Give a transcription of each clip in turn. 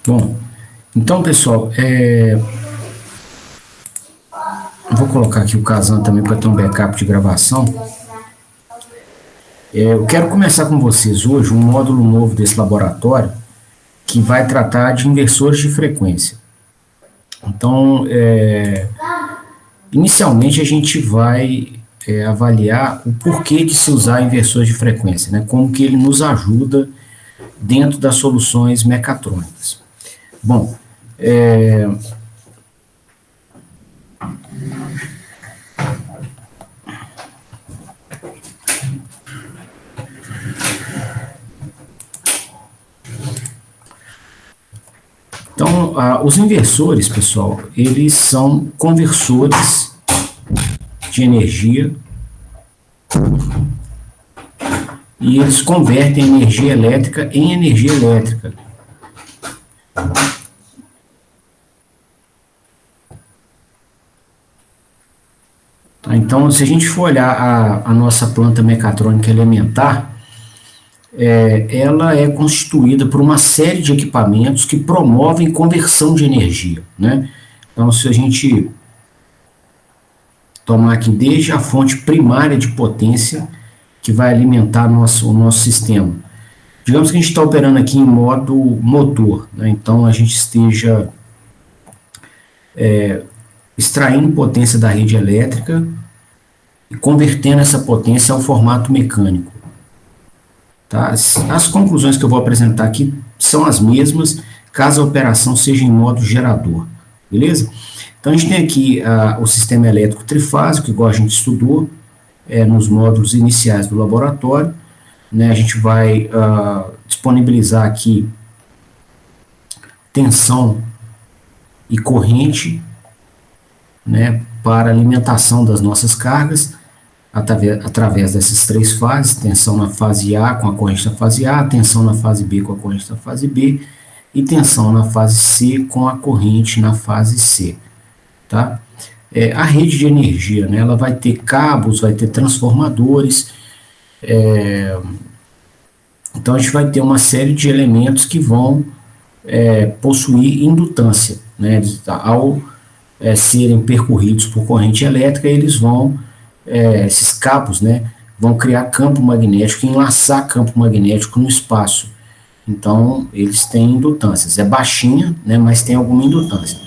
Bom, então, pessoal, eu vou colocar aqui o Kazan também para ter um backup de gravação. Eu quero começar com vocês hoje um módulo novo desse laboratório que vai tratar de inversores de frequência. Então, inicialmente a gente vai avaliar o porquê de se usar inversores de frequência, né? Como que ele nos ajuda dentro das soluções mecatrônicas. Bom, então, os inversores, pessoal, eles são conversores de energia e eles convertem energia elétrica em energia elétrica. Então, se a gente for olhar a nossa planta mecatrônica elementar, ela é constituída por uma série de equipamentos que promovem conversão de energia, né? Então, se a gente tomar aqui desde a fonte primária de potência que vai alimentar o nosso sistema. Digamos que a gente está operando aqui em modo motor, né? Então a gente esteja extraindo potência da rede elétrica e convertendo essa potência ao formato mecânico. Tá? As conclusões que eu vou apresentar aqui são as mesmas, caso a operação seja em modo gerador, beleza? Então a gente tem aqui o sistema elétrico trifásico, igual a gente estudou nos módulos iniciais do laboratório, né? A gente vai disponibilizar aqui tensão e corrente, né, para alimentação das nossas cargas, através dessas três fases: tensão na fase A com a corrente na fase A, tensão na fase B com a corrente na fase B, e tensão na fase C com a corrente na fase C. Tá? A rede de energia, né, ela vai ter cabos, vai ter transformadores, então a gente vai ter uma série de elementos que vão possuir indutância, né? Ao serem percorridos por corrente elétrica, eles vão, esses cabos, né, vão criar campo magnético e enlaçar campo magnético no espaço. Então eles têm indutâncias, é baixinha, né, mas tem alguma indutância.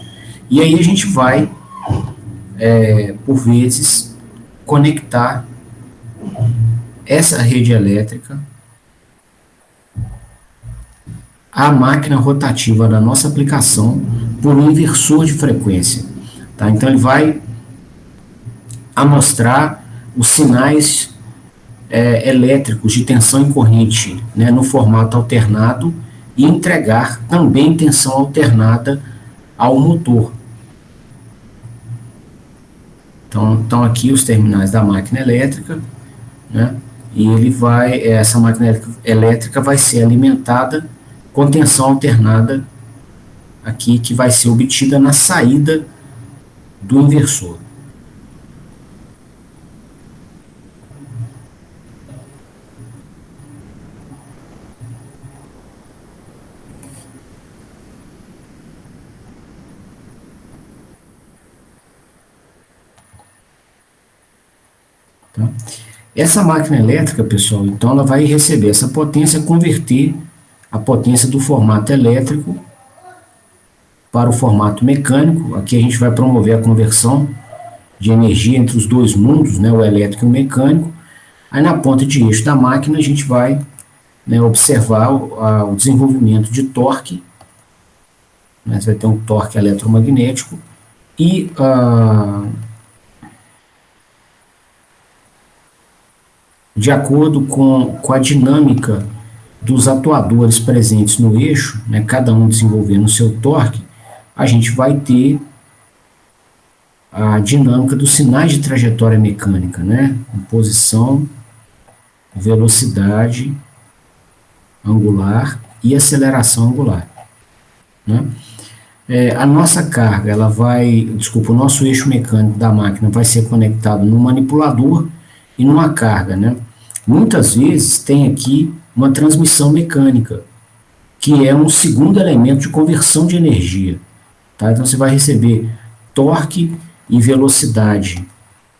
E aí a gente vai, por vezes, conectar essa rede elétrica à máquina rotativa da nossa aplicação por um inversor de frequência. Tá? Então ele vai amostrar os sinais elétricos de tensão e corrente, né, no formato alternado, e entregar também tensão alternada ao motor. Então aqui os terminais da máquina elétrica, né, e essa máquina elétrica vai ser alimentada com tensão alternada aqui, que vai ser obtida na saída do inversor. Tá? Essa máquina elétrica, pessoal, então ela vai receber essa potência, converter a potência do formato elétrico para o formato mecânico. Aqui a gente vai promover a conversão de energia entre os dois mundos, né, o elétrico e o mecânico. Aí na ponta de eixo da máquina a gente vai, né, observar o desenvolvimento de torque, né, você vai ter um torque eletromagnético, e de acordo com a dinâmica dos atuadores presentes no eixo, né, cada um desenvolvendo o seu torque, a gente vai ter a dinâmica dos sinais de trajetória mecânica, né, posição, velocidade angular e aceleração angular, né. A nossa carga, o nosso eixo mecânico da máquina vai ser conectado no manipulador e numa carga, né. Muitas vezes tem aqui uma transmissão mecânica, que é um segundo elemento de conversão de energia. Tá? Então, você vai receber torque e velocidade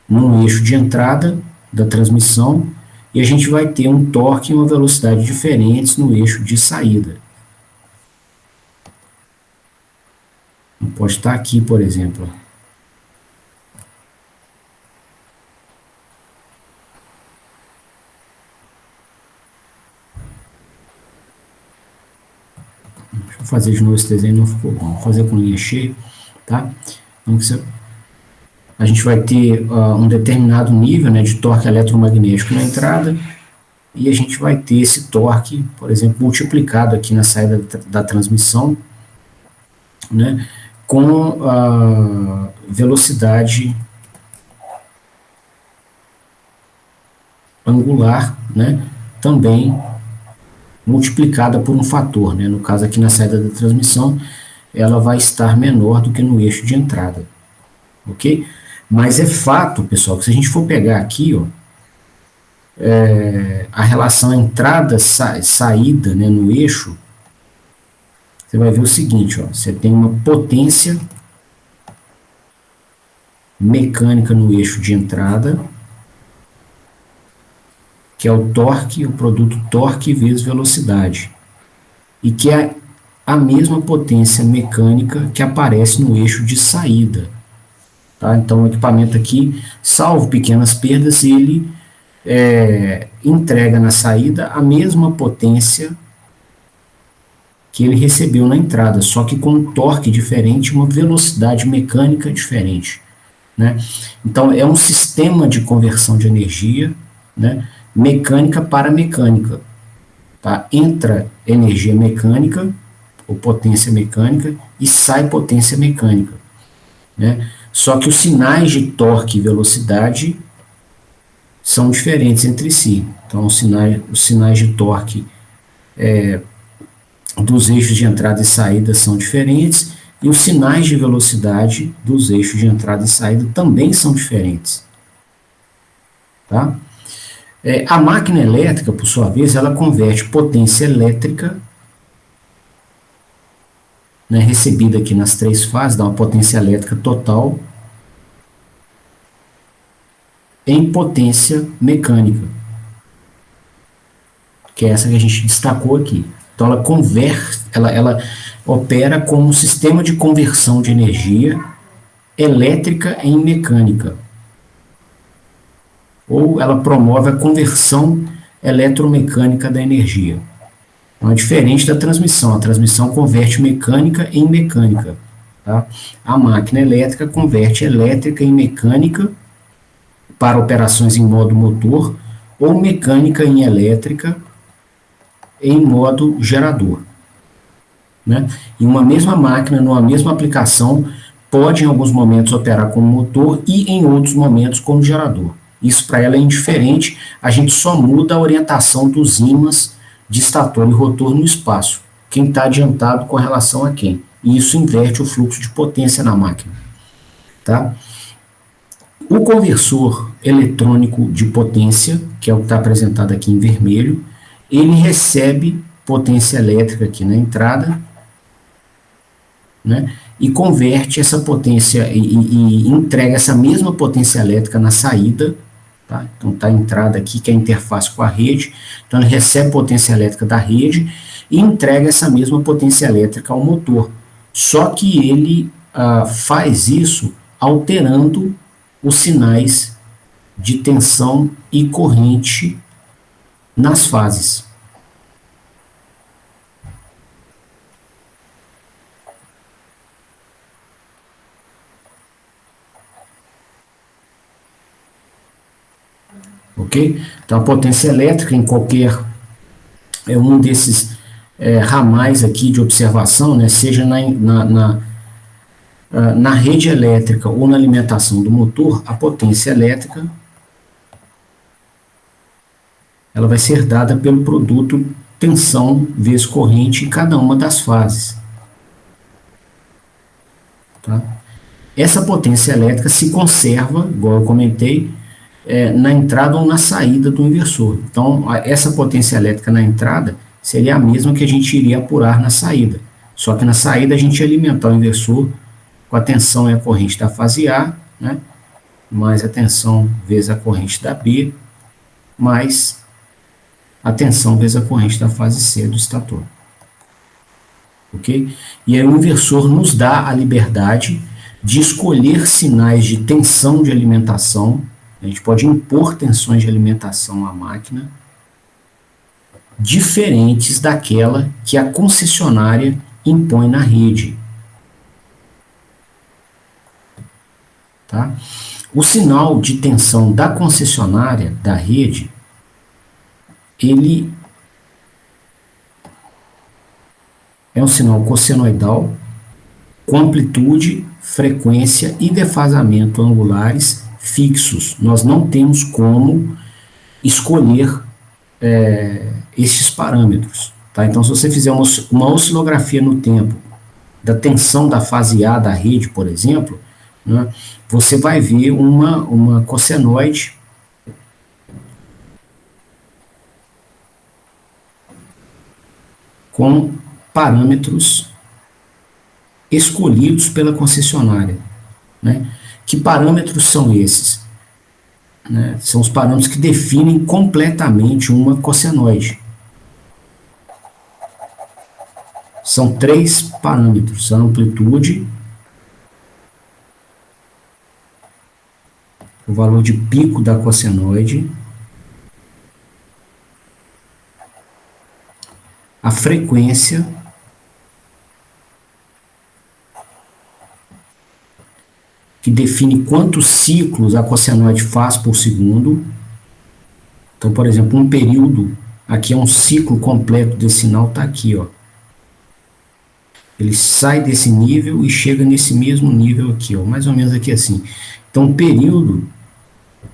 no eixo de entrada da transmissão, e a gente vai ter um torque e uma velocidade diferentes no eixo de saída. Pode estar aqui, por exemplo. Deixa eu fazer de novo esse desenho, não ficou bom. Vou fazer com linha cheia, tá? Então, a gente vai ter um determinado nível, né, de torque eletromagnético na entrada, e a gente vai ter esse torque, por exemplo, multiplicado aqui na saída da transmissão, né, com a velocidade angular, né, também multiplicada por um fator, né, no caso aqui na saída da transmissão, ela vai estar menor do que no eixo de entrada, ok? Mas é fato, pessoal, que se a gente for pegar aqui, ó, a relação entrada-saída, né, no eixo, você vai ver o seguinte, ó, você tem uma potência mecânica no eixo de entrada, que é o torque, o produto torque vezes velocidade, e que é a mesma potência mecânica que aparece no eixo de saída. Tá? Então, o equipamento aqui, salvo pequenas perdas, ele entrega na saída a mesma potência que ele recebeu na entrada, só que com um torque diferente, uma velocidade mecânica diferente. Né? Então, é um sistema de conversão de energia, né, mecânica para mecânica. Tá? Entra energia mecânica, ou potência mecânica, e sai potência mecânica. Né? Só que os sinais de torque e velocidade são diferentes entre si. Então, os sinais de torque dos eixos de entrada e saída são diferentes, e os sinais de velocidade dos eixos de entrada e saída também são diferentes. Tá? A máquina elétrica, por sua vez, ela converte potência elétrica, né, recebida aqui nas três fases, dá uma potência elétrica total, em potência mecânica, que é essa que a gente destacou aqui. Então, ela opera como um sistema de conversão de energia elétrica em mecânica, ou ela promove a conversão eletromecânica da energia. Então, é diferente da transmissão. A transmissão converte mecânica em mecânica. Tá? A máquina elétrica converte elétrica em mecânica para operações em modo motor, ou mecânica em elétrica em modo gerador. Né? E uma mesma máquina, numa mesma aplicação, pode em alguns momentos operar como motor e em outros momentos como gerador. Isso para ela é indiferente, a gente só muda a orientação dos ímãs de estator e rotor no espaço. Quem está adiantado com relação a quem. E isso inverte o fluxo de potência na máquina. Tá? O conversor eletrônico de potência, que é o que está apresentado aqui em vermelho, ele recebe potência elétrica aqui na entrada, né, e converte essa potência e entrega essa mesma potência elétrica na saída. Tá? Então, está a entrada aqui, que é a interface com a rede. Então, ele recebe potência elétrica da rede e entrega essa mesma potência elétrica ao motor. Só que ele faz isso alterando os sinais de tensão e corrente nas fases. Ok? Então, a potência elétrica em qualquer um desses ramais aqui de observação, né, seja na rede elétrica ou na alimentação do motor, a potência elétrica ela vai ser dada pelo produto tensão vezes corrente em cada uma das fases. Tá? Essa potência elétrica se conserva, igual eu comentei, na entrada ou na saída do inversor. Então, essa potência elétrica na entrada, seria a mesma que a gente iria apurar na saída. Só que na saída a gente ia alimentar o inversor com a tensão e a corrente da fase A, né, mais a tensão vezes a corrente da B, mais a tensão vezes a corrente da fase C do estator. Ok? E aí o inversor nos dá a liberdade de escolher sinais de tensão de alimentação. A gente pode impor tensões de alimentação à máquina diferentes daquela que a concessionária impõe na rede. Tá? O sinal de tensão da concessionária, da rede, ele é um sinal cossenoidal com amplitude, frequência e defasamento angulares fixos. Nós não temos como escolher estes parâmetros. Tá? Então, se você fizer uma oscilografia no tempo da tensão da fase A da rede, por exemplo, né, você vai ver uma cossenoide com parâmetros escolhidos pela concessionária. Né? Que parâmetros são esses? Né? São os parâmetros que definem completamente uma cossenoide. São 3 parâmetros: a amplitude, o valor de pico da cossenoide, a frequência, que define quantos ciclos a cossenoide faz por segundo. Então, por exemplo, um período, aqui é um ciclo completo desse sinal, está aqui, ó. Ele sai desse nível e chega nesse mesmo nível aqui, ó, mais ou menos aqui assim. Então, o período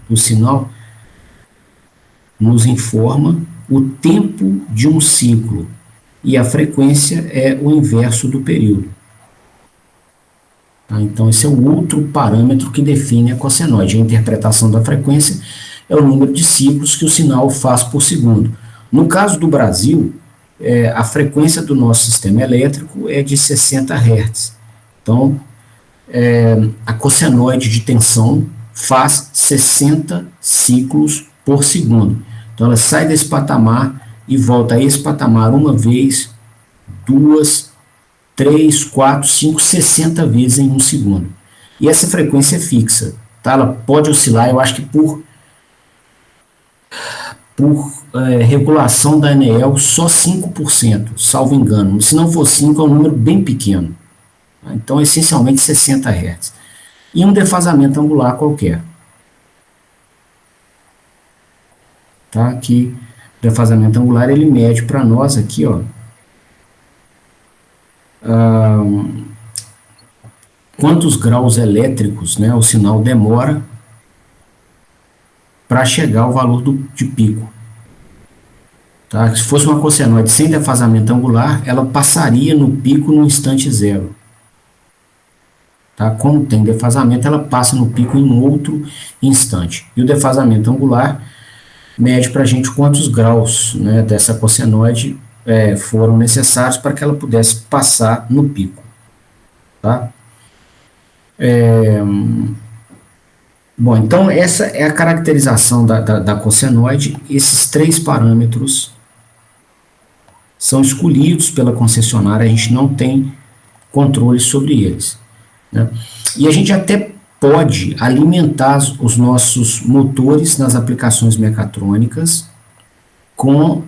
do sinal nos informa o tempo de um ciclo, e a frequência é o inverso do período. Tá? Então, esse é o outro parâmetro que define a cossenoide. A interpretação da frequência é o número de ciclos que o sinal faz por segundo. No caso do Brasil, a frequência do nosso sistema elétrico é de 60 Hz. Então, a cossenoide de tensão faz 60 ciclos por segundo. Então, ela sai desse patamar e volta a esse patamar uma vez, 2, 3, 4, 5, 60 vezes em um segundo. E essa frequência é fixa. Tá? Ela pode oscilar, eu acho que por regulação da ANEEL, só 5%, salvo engano. Se não for 5%, é um número bem pequeno. Tá? Então, essencialmente 60 Hz. E um defasamento angular qualquer. Tá? Aqui, o defasamento angular, ele mede para nós aqui, ó, quantos graus elétricos, né, o sinal demora para chegar ao valor de pico. Tá? Se fosse uma cossenoide sem defasamento angular, ela passaria no pico no instante zero. Tá? Como tem defasamento, ela passa no pico em outro instante. E o defasamento angular mede para a gente quantos graus, né, dessa cossenoide foram necessários para que ela pudesse passar no pico. Tá? Bom, então essa é a caracterização da cossenoide. Esses 3 parâmetros são escolhidos pela concessionária, a gente não tem controle sobre eles. Né? E a gente até pode alimentar os nossos motores nas aplicações mecatrônicas com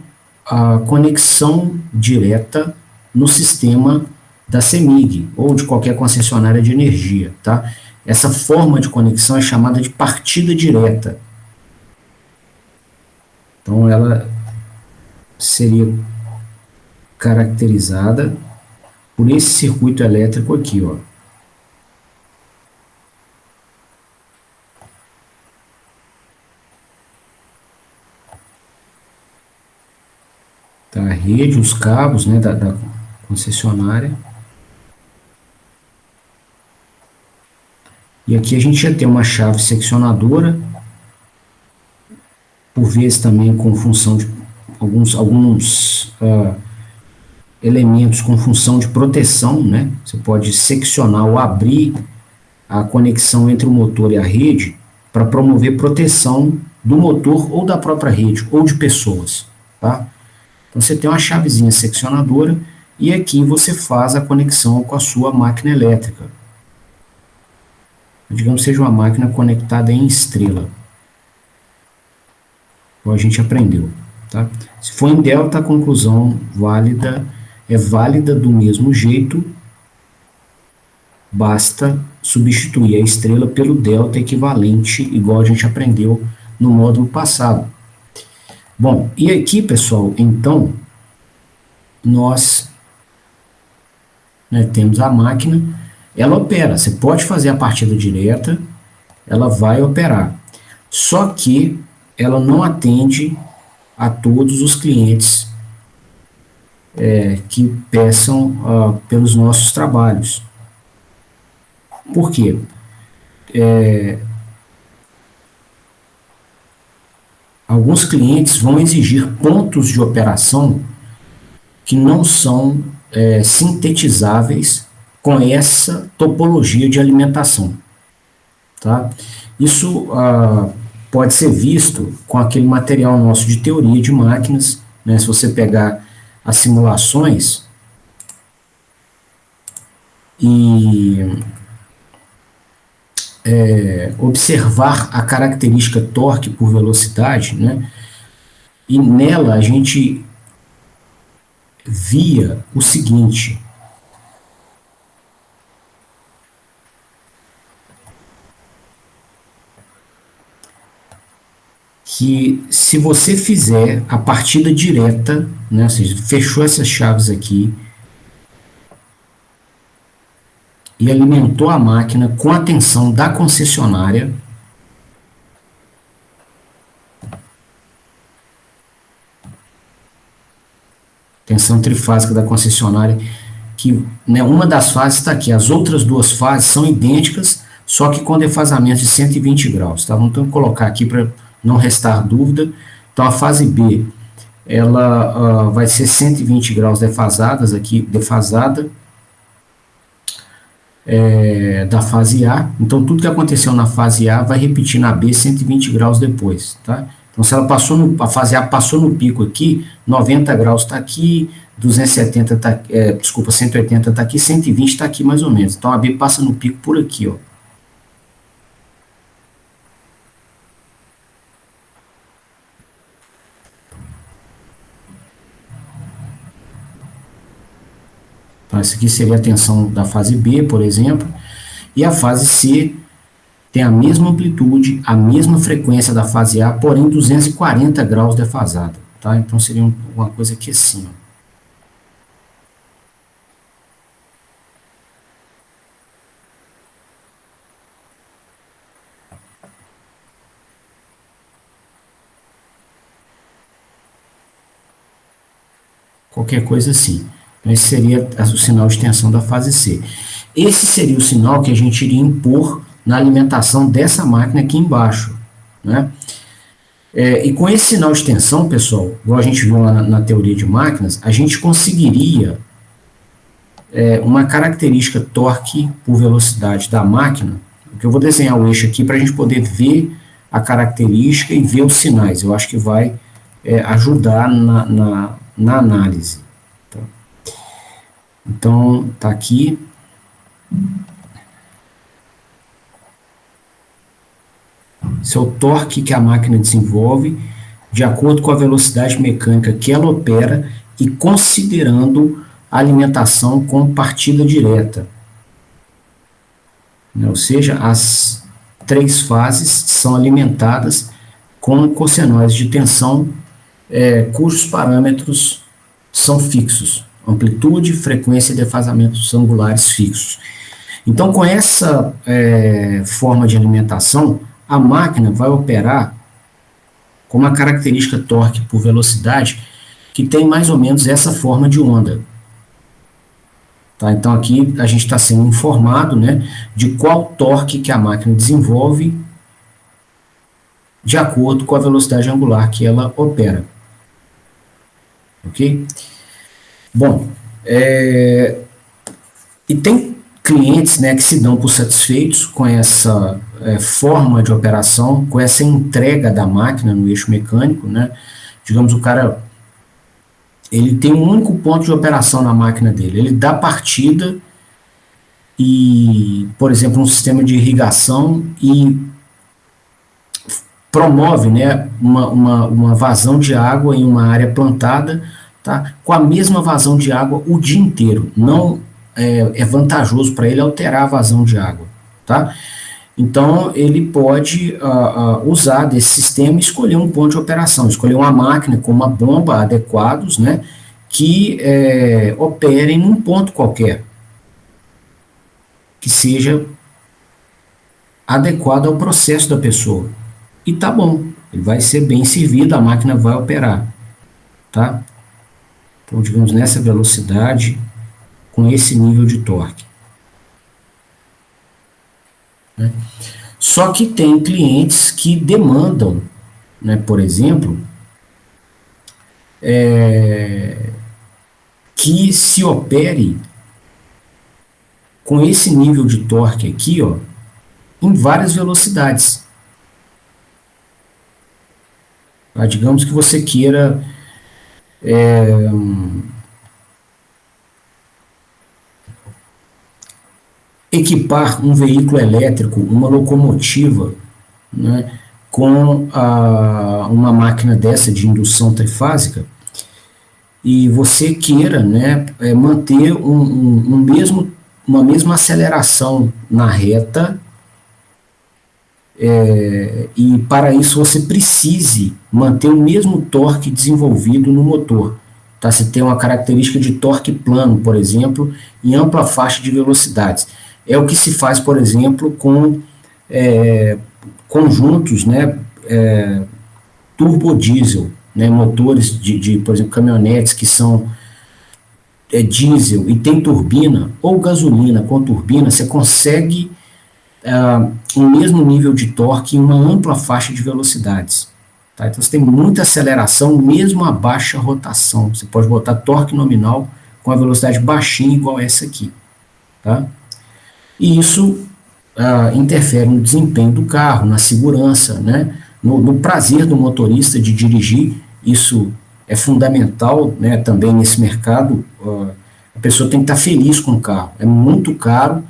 a conexão direta no sistema da CEMIG ou de qualquer concessionária de energia. Tá? Essa forma de conexão é chamada de partida direta. Então, ela seria caracterizada por esse circuito elétrico aqui, ó. Tá, a rede, os cabos, né, da concessionária. E aqui a gente já tem uma chave seccionadora, por vezes também com função de alguns elementos com função de proteção, né? Você pode seccionar ou abrir a conexão entre o motor e a rede para promover proteção do motor ou da própria rede ou de pessoas, tá? Então você tem uma chavezinha seccionadora e aqui você faz a conexão com a sua máquina elétrica. Digamos que seja uma máquina conectada em estrela, como a gente aprendeu, tá? Se for em delta, a conclusão válida é válida do mesmo jeito, basta substituir a estrela pelo delta equivalente, igual a gente aprendeu no módulo passado. Bom, e aqui, pessoal, então, nós temos a máquina, ela opera, você pode fazer a partida direta, ela vai operar, só que ela não atende a todos os clientes que peçam pelos nossos trabalhos. Por quê? Alguns clientes vão exigir pontos de operação que não são sintetizáveis com essa topologia de alimentação, tá? Isso pode ser visto com aquele material nosso de teoria de máquinas, né? Se você pegar as simulações e observar a característica torque por velocidade, né? E nela a gente via o seguinte: que se você fizer a partida direta, né, ou seja, fechou essas chaves aqui e alimentou a máquina com a tensão da concessionária, tensão trifásica da concessionária, que, né, uma das fases está aqui, as outras duas fases são idênticas, só que com defasamento de 120 graus, tá? Vamos colocar aqui para não restar dúvida. Então a fase B, ela vai ser 120 graus defasadas aqui, defasada da fase A. Então tudo que aconteceu na fase A vai repetir na B 120 graus depois, tá? Então se ela passou a fase A passou no pico aqui, 90 graus está aqui, 270 tá, desculpa, 180 está aqui, 120 está aqui mais ou menos. Então a B passa no pico por aqui, ó. Então, essa aqui seria a tensão da fase B, por exemplo, e a fase C tem a mesma amplitude, a mesma frequência da fase A, porém 240 graus defasada, tá? Então seria uma coisa aqui assim, ó. Qualquer coisa assim. Esse seria o sinal de tensão da fase C. Esse seria o sinal que a gente iria impor na alimentação dessa máquina aqui embaixo, né? E com esse sinal de tensão, pessoal, igual a gente viu lá na teoria de máquinas, a gente conseguiria uma característica torque por velocidade da máquina, que eu vou desenhar o eixo aqui para a gente poder ver a característica e ver os sinais. Eu acho que vai ajudar na análise. Tá? Então, tá aqui. Esse é o torque que a máquina desenvolve de acordo com a velocidade mecânica que ela opera e considerando a alimentação com partida direta. Ou seja, as três fases são alimentadas com cossenoides de tensão cujos parâmetros são fixos, amplitude, frequência e defasamentos angulares fixos. Então, com essa forma de alimentação, a máquina vai operar com uma característica torque por velocidade que tem mais ou menos essa forma de onda. Tá? Então, aqui a gente está sendo informado, né, de qual torque que a máquina desenvolve de acordo com a velocidade angular que ela opera. ok? Bom, e tem clientes, né, que se dão por satisfeitos com essa forma de operação, com essa entrega da máquina no eixo mecânico, né? Digamos, o cara, ele tem um único ponto de operação na máquina dele, ele dá partida e, por exemplo, um sistema de irrigação e promove, né, uma vazão de água em uma área plantada, tá, com a mesma vazão de água o dia inteiro. Não é vantajoso para ele alterar a vazão de água, tá? Então, ele pode usar desse sistema e escolher um ponto de operação, escolher uma máquina com uma bomba adequados, né, que operem num ponto qualquer, que seja adequado ao processo da pessoa. E tá bom, ele vai ser bem servido, a máquina vai operar, tá? Então, digamos, nessa velocidade, com esse nível de torque, né? Só que tem clientes que demandam, né, por exemplo, que se opere com esse nível de torque aqui, ó, em várias velocidades. Tá? Digamos que você queira equipar um veículo elétrico, uma locomotiva, né, com uma máquina dessa de indução trifásica, e você queira, né, manter uma mesma aceleração na reta, e para isso você precise manter o mesmo torque desenvolvido no motor. Tá? Você tem uma característica de torque plano, por exemplo, em ampla faixa de velocidades. É o que se faz, por exemplo, com conjuntos, né, turbodiesel, né, motores por exemplo, caminhonetes que são diesel e tem turbina, ou gasolina com turbina, você consegue o mesmo nível de torque em uma ampla faixa de velocidades. Tá? Então você tem muita aceleração, mesmo a baixa rotação. Você pode botar torque nominal com a velocidade baixinha, igual essa aqui. Tá? E isso interfere no desempenho do carro, na segurança, né? no prazer do motorista de dirigir. Isso é fundamental, né, também nesse mercado. A pessoa tem que estar feliz com o carro. É muito caro.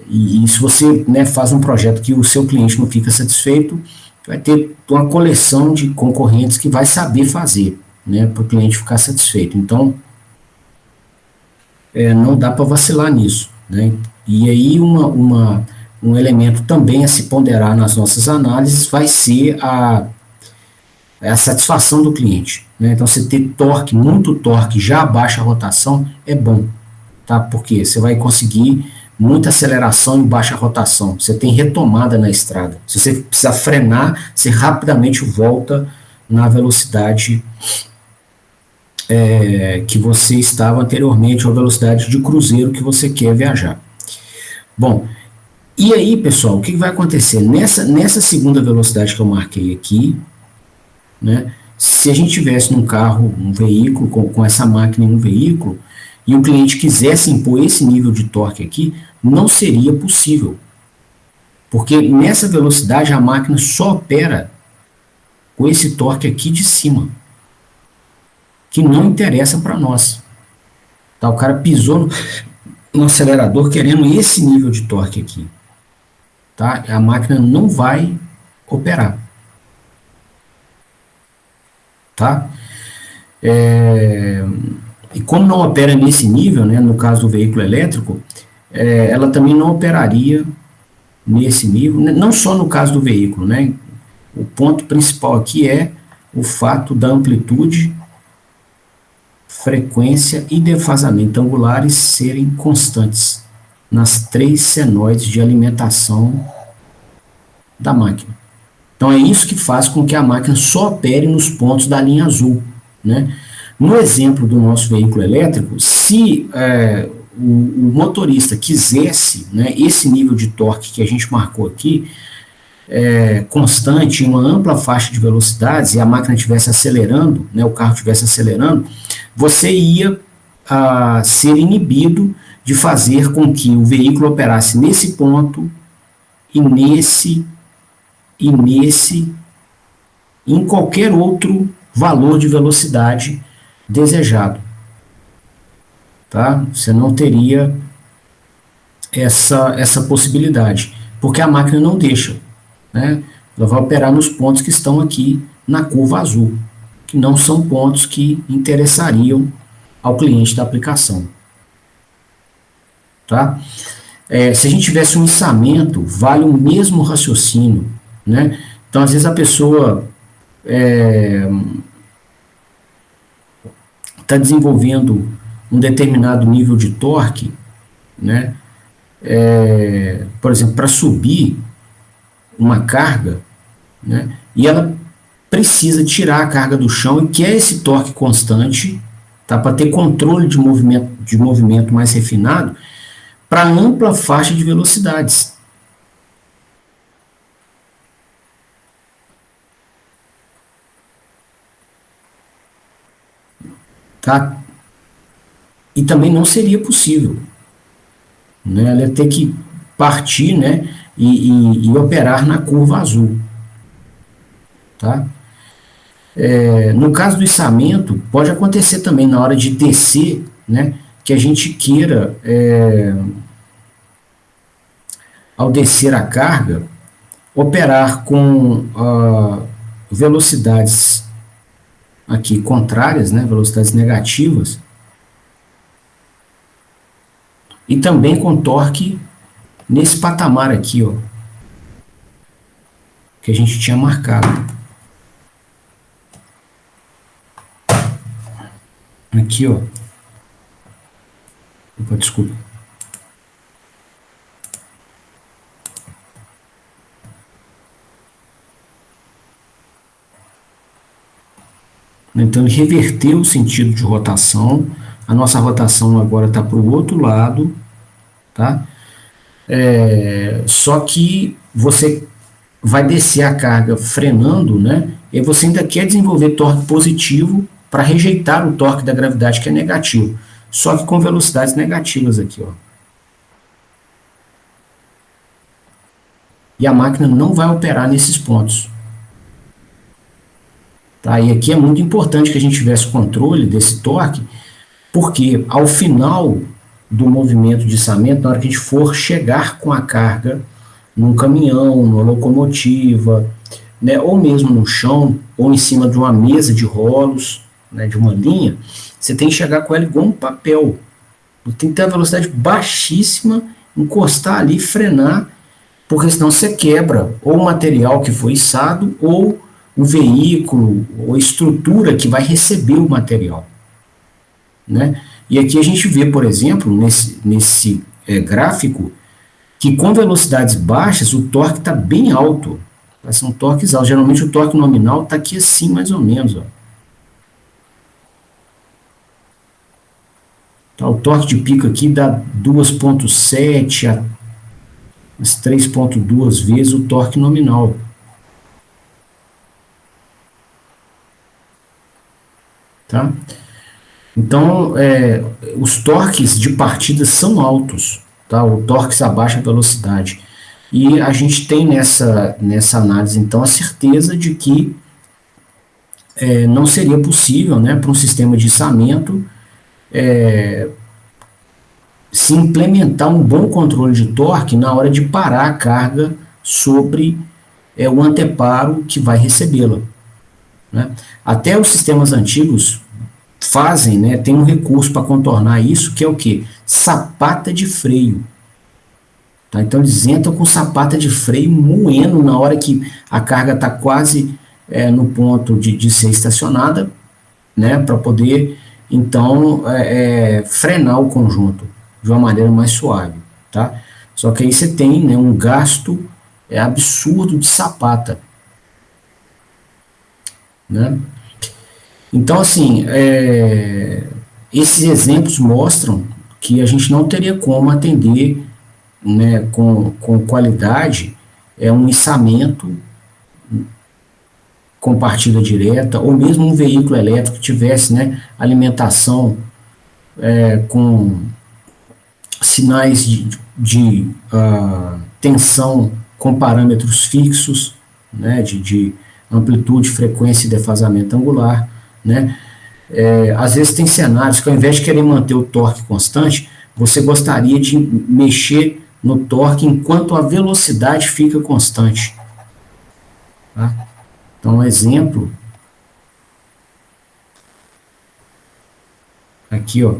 E se você, né, faz um projeto que o seu cliente não fica satisfeito, vai ter uma coleção de concorrentes que vai saber fazer, né, para o cliente ficar satisfeito. Então, não dá para vacilar nisso, né? E aí um elemento também a se ponderar nas nossas análises vai ser a satisfação do cliente, né? Então, você ter torque, muito torque, já a baixa rotação é bom, tá? Porque você vai conseguir muita aceleração em baixa rotação, você tem retomada na estrada. Se você precisar frenar, você rapidamente volta na velocidade que você estava anteriormente, ou a velocidade de cruzeiro que você quer viajar. Bom, e aí, pessoal, o que vai acontecer? Nessa segunda velocidade que eu marquei aqui, né, se a gente tivesse num carro, um veículo, com essa máquina em um veículo, e o cliente quisesse impor esse nível de torque aqui, não seria possível. Porque nessa velocidade a máquina só opera com esse torque aqui de cima, que não interessa para nós. Tá? O cara pisou no acelerador querendo esse nível de torque aqui. Tá? A máquina não vai operar. Tá? E como não opera nesse nível, né, no caso do veículo elétrico, ela também não operaria nesse nível, não só no caso do veículo, né? O ponto principal aqui é o fato da amplitude, frequência e defasamento angulares serem constantes nas 3 senoides de alimentação da máquina. Então é isso que faz com que a máquina só opere nos pontos da linha azul, né? No exemplo do nosso veículo elétrico, se o motorista quisesse, né, esse nível de torque que a gente marcou aqui, constante, em uma ampla faixa de velocidades, e a máquina estivesse acelerando, né, o carro estivesse acelerando, você ia ser inibido de fazer com que o veículo operasse nesse ponto e em qualquer outro valor de velocidade desejado. Tá? Você não teria essa possibilidade, porque a máquina não deixa, né? Ela vai operar nos pontos que estão aqui na curva azul, que não são pontos que interessariam ao cliente da aplicação. Tá? Se a gente tivesse um içamento, vale o mesmo raciocínio, né? Então, às vezes a pessoa está desenvolvendo um determinado nível de torque, né? Por exemplo, para subir uma carga, né? E ela precisa tirar a carga do chão e quer esse torque constante, tá? Para ter controle de movimento mais refinado, para ampla faixa de velocidades. Tá? E também não seria possível, né? Ela ia ter que partir, né? E operar na curva azul. Tá? No caso do içamento, pode acontecer também na hora de descer, né? Que a gente queira, ao descer a carga, operar com velocidades aqui contrárias, né? Velocidades negativas, e também com torque nesse patamar aqui, ó, que a gente tinha marcado. Aqui, ó. Opa, desculpa. Então, ele reverteu o sentido de rotação. A nossa rotação agora está para o outro lado, tá? Só que você vai descer a carga frenando, né? E você ainda quer desenvolver torque positivo para rejeitar o torque da gravidade, que é negativo. Só que com velocidades negativas aqui, ó. E a máquina não vai operar nesses pontos. Tá? E aqui é muito importante que a gente tivesse controle desse torque, porque ao final do movimento de içamento, na hora que a gente for chegar com a carga num caminhão, numa locomotiva, né, ou mesmo no chão, ou em cima de uma mesa de rolos, né, de uma linha, você tem que chegar com ela igual um papel. Tem que ter a velocidade baixíssima, encostar ali, frenar, porque senão você quebra ou o material que foi içado, ou o veículo, ou a estrutura que vai receber o material. Né? E aqui a gente vê, por exemplo, nesse gráfico, que com velocidades baixas o torque está bem alto. São torques altos. Geralmente o torque nominal está aqui assim, mais ou menos. Ó. Tá, o torque de pico aqui dá 2,7 a 3,2 vezes o torque nominal. Tá? Então, os torques de partida são altos, tá? O torque a baixa velocidade. E a gente tem nessa análise, então, a certeza de que não seria possível, né, para um sistema de içamento se implementar um bom controle de torque na hora de parar a carga sobre o anteparo que vai recebê-la. Né? Até os sistemas antigos fazem, né, tem um recurso para contornar isso, que é o quê? Sapata de freio. Tá? Então eles entram com sapata de freio moendo na hora que a carga está quase no ponto de ser estacionada, né, para poder então frenar o conjunto de uma maneira mais suave. Tá? Só que aí você tem, né, um gasto absurdo de sapata. Né? Então, assim, esses exemplos mostram que a gente não teria como atender, né, com qualidade um içamento com partida direta, ou mesmo um veículo elétrico que tivesse, né, alimentação com sinais de tensão com parâmetros fixos, né, de amplitude, frequência e defasamento angular, né. Às vezes tem cenários que ao invés de querer manter o torque constante, você gostaria de mexer no torque enquanto a velocidade fica constante. Tá? Então, um exemplo, aqui, ó,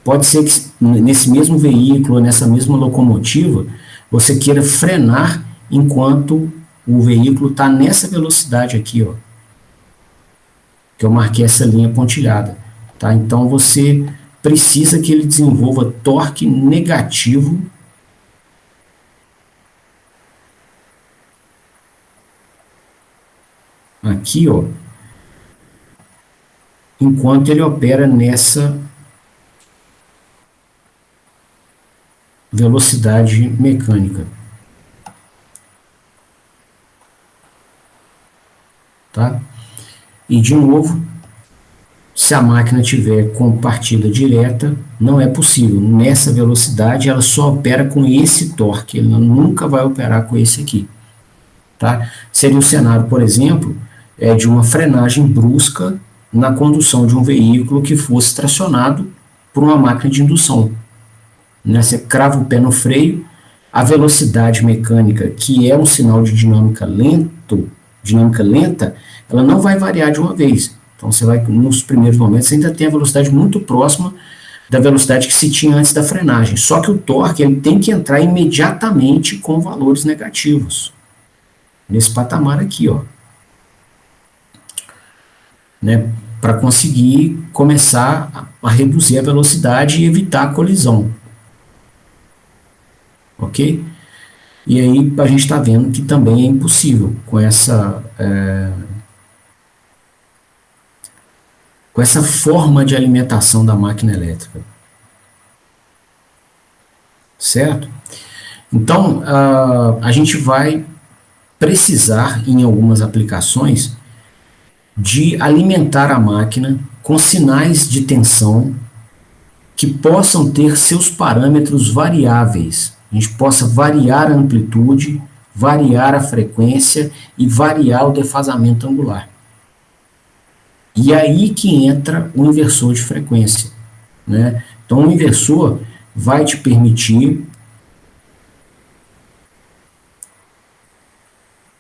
pode ser que nesse mesmo veículo, nessa mesma locomotiva, você queira frenar enquanto o veículo está nessa velocidade aqui, ó, que eu marquei essa linha pontilhada. Tá? Então, você precisa que ele desenvolva torque negativo aqui, ó, enquanto ele opera nessa velocidade mecânica. Tá? E, de novo, se a máquina tiver com partida direta, não é possível. Nessa velocidade, ela só opera com esse torque, ela nunca vai operar com esse aqui. Tá? Seria o cenário, por exemplo, de uma frenagem brusca na condução de um veículo que fosse tracionado por uma máquina de indução. Né? Você crava o pé no freio, a velocidade mecânica, que é um sinal de dinâmica lenta, ela não vai variar de uma vez. Então, você vai, nos primeiros momentos, você ainda tem a velocidade muito próxima da velocidade que se tinha antes da frenagem. Só que o torque ele tem que entrar imediatamente com valores negativos. Nesse patamar aqui, ó. Né? Para conseguir começar a reduzir a velocidade e evitar a colisão. Ok? E aí a gente está vendo que também é impossível com essa forma de alimentação da máquina elétrica. Certo? Então, a gente vai precisar, em algumas aplicações, de alimentar a máquina com sinais de tensão que possam ter seus parâmetros variáveis. A gente possa variar a amplitude, variar a frequência e variar o defasamento angular. E aí que entra o inversor de frequência. Né? Então, o inversor vai te permitir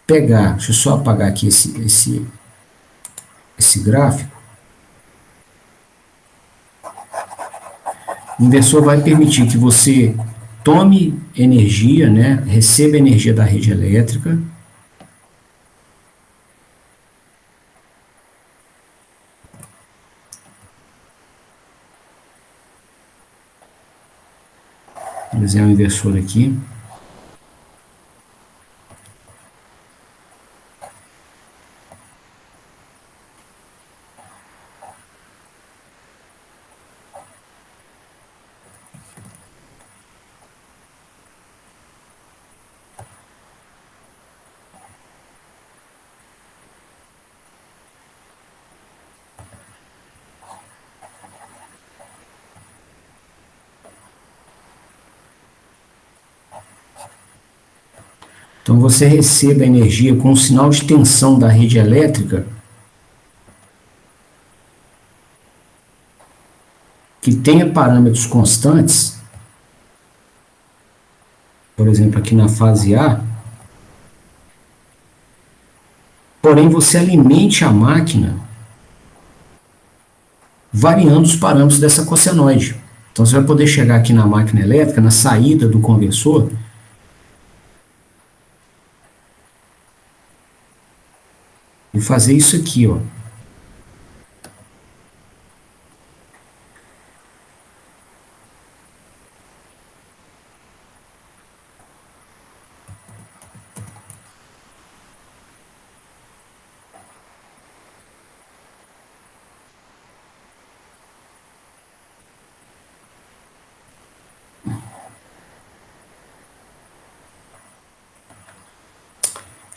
pegar, deixa eu só apagar aqui esse gráfico. O inversor vai permitir que você tome energia, né, receba energia da rede elétrica, vou desenhar um inversor aqui. Então você recebe a energia com um sinal de tensão da rede elétrica que tenha parâmetros constantes, por exemplo, aqui na fase A, porém você alimente a máquina variando os parâmetros dessa cossenoide. Então você vai poder chegar aqui na máquina elétrica, na saída do conversor, e fazer isso aqui, ó.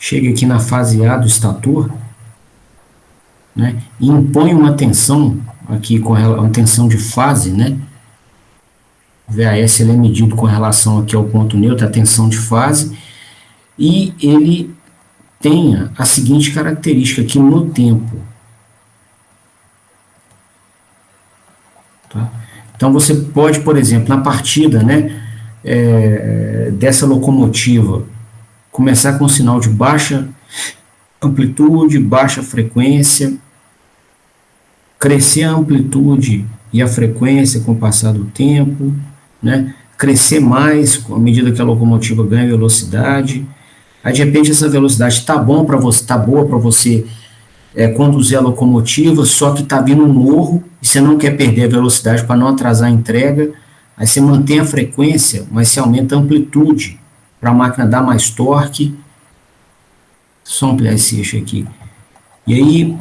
chega aqui na fase A do estator, né, e impõe uma tensão aqui com uma tensão de fase, né? VAS ele é medido com relação aqui ao ponto neutro, a tensão de fase, e ele tenha a seguinte característica aqui no tempo. Tá? Então você pode, por exemplo, na partida, né, dessa locomotiva, começar com um sinal de baixa amplitude, baixa frequência, crescer a amplitude e a frequência com o passar do tempo, né, crescer mais à medida que a locomotiva ganha velocidade. Aí de repente essa velocidade está boa para você conduzir a locomotiva, só que está vindo um morro e você não quer perder a velocidade para não atrasar a entrega. Aí você mantém a frequência, mas você aumenta a amplitude para a máquina dar mais torque. Só ampliar esse eixo aqui. E aí,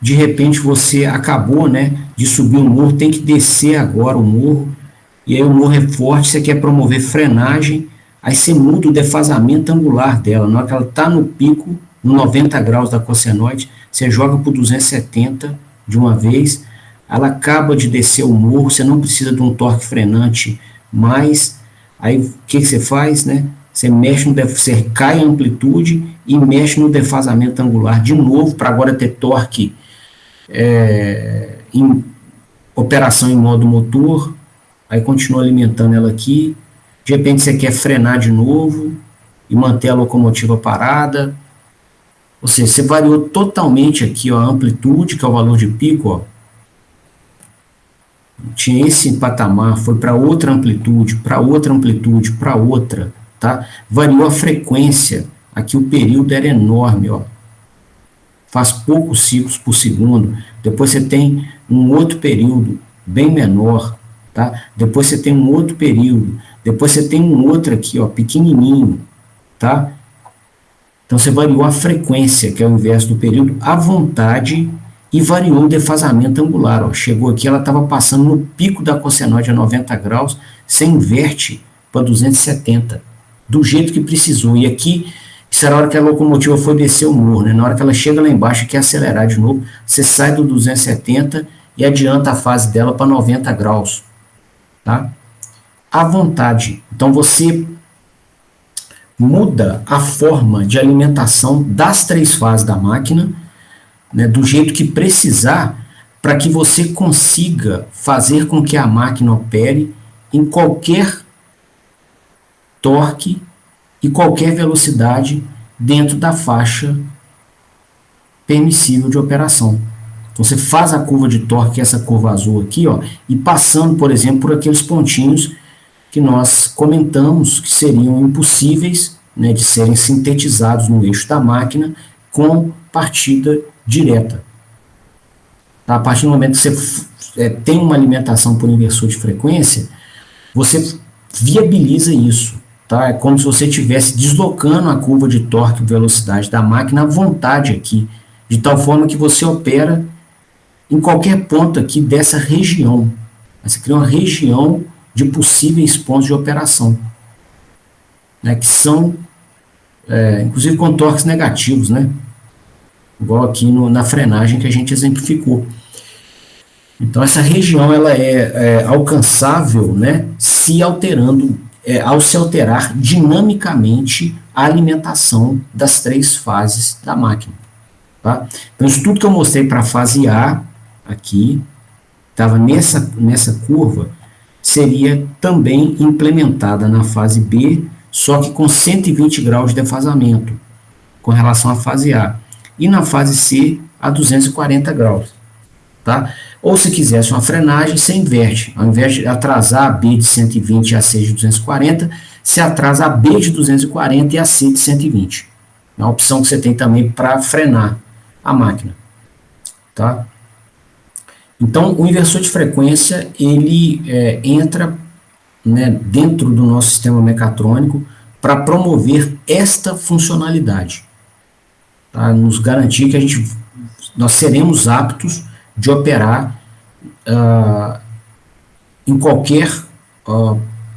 de repente você acabou, né, de subir um morro, tem que descer agora o morro, e aí o morro é forte, você quer promover frenagem, aí você muda o defasamento angular dela, na hora que ela está no pico, no 90 graus da cossenoide, você joga para 270 de uma vez, ela acaba de descer o morro, você não precisa de um torque frenante mais, aí o que você faz, né? Você mexe você cai a amplitude e mexe no defasamento angular de novo, para agora ter torque em operação em modo motor, aí continua alimentando ela aqui, de repente você quer frenar de novo e manter a locomotiva parada, ou seja, você variou totalmente aqui, ó, a amplitude, que é o valor de pico, ó, tinha esse patamar, foi para outra amplitude, para outra amplitude, para outra, tá? Variou a frequência, aqui o período era enorme, ó, faz poucos ciclos por segundo, depois você tem um outro período bem menor, tá? Depois você tem um outro período, depois você tem um outro aqui, ó, pequenininho, tá? Então você variou a frequência, que é o inverso do período, à vontade, e variou o defasamento angular, ó. Chegou aqui, ela estava passando no pico da cossenoide a 90 graus, você inverte para 270, do jeito que precisou, e aqui isso era a hora que a locomotiva foi descer o morro, né? Na hora que ela chega lá embaixo e quer acelerar de novo, você sai do 270 e adianta a fase dela para 90 graus, tá? À vontade. Então você muda a forma de alimentação das três fases da máquina, né, do jeito que precisar, para que você consiga fazer com que a máquina opere em qualquer torque e qualquer velocidade dentro da faixa permissível de operação. Então você faz a curva de torque, essa curva azul aqui, ó, e passando, por exemplo, por aqueles pontinhos que nós comentamos que seriam impossíveis, né, de serem sintetizados no eixo da máquina com partida direta. Tá? A partir do momento que você tem uma alimentação por inversor de frequência, você viabiliza isso. Tá? É como se você estivesse deslocando a curva de torque e velocidade da máquina à vontade aqui, de tal forma que você opera em qualquer ponto aqui dessa região. Você cria uma região de possíveis pontos de operação, né, que são, inclusive com torques negativos, né, igual aqui na frenagem que a gente exemplificou. Então essa região ela é alcançável, né, ao se alterar dinamicamente a alimentação das três fases da máquina. Tá? Então isso tudo que eu mostrei para a fase A, aqui, estava nessa curva, seria também implementada na fase B, só que com 120 graus de defasamento, com relação à fase A. E na fase C, a 240 graus. Tá? Ou se quisesse uma frenagem, você inverte. Ao invés de atrasar a B de 120 e a C de 240, você atrasa a B de 240 e a C de 120. É uma opção que você tem também para frenar a máquina. Tá? Então, o inversor de frequência, ele entra, né, dentro do nosso sistema mecatrônico para promover esta funcionalidade. tá? Nos garantir que nós seremos aptos de operar em qualquer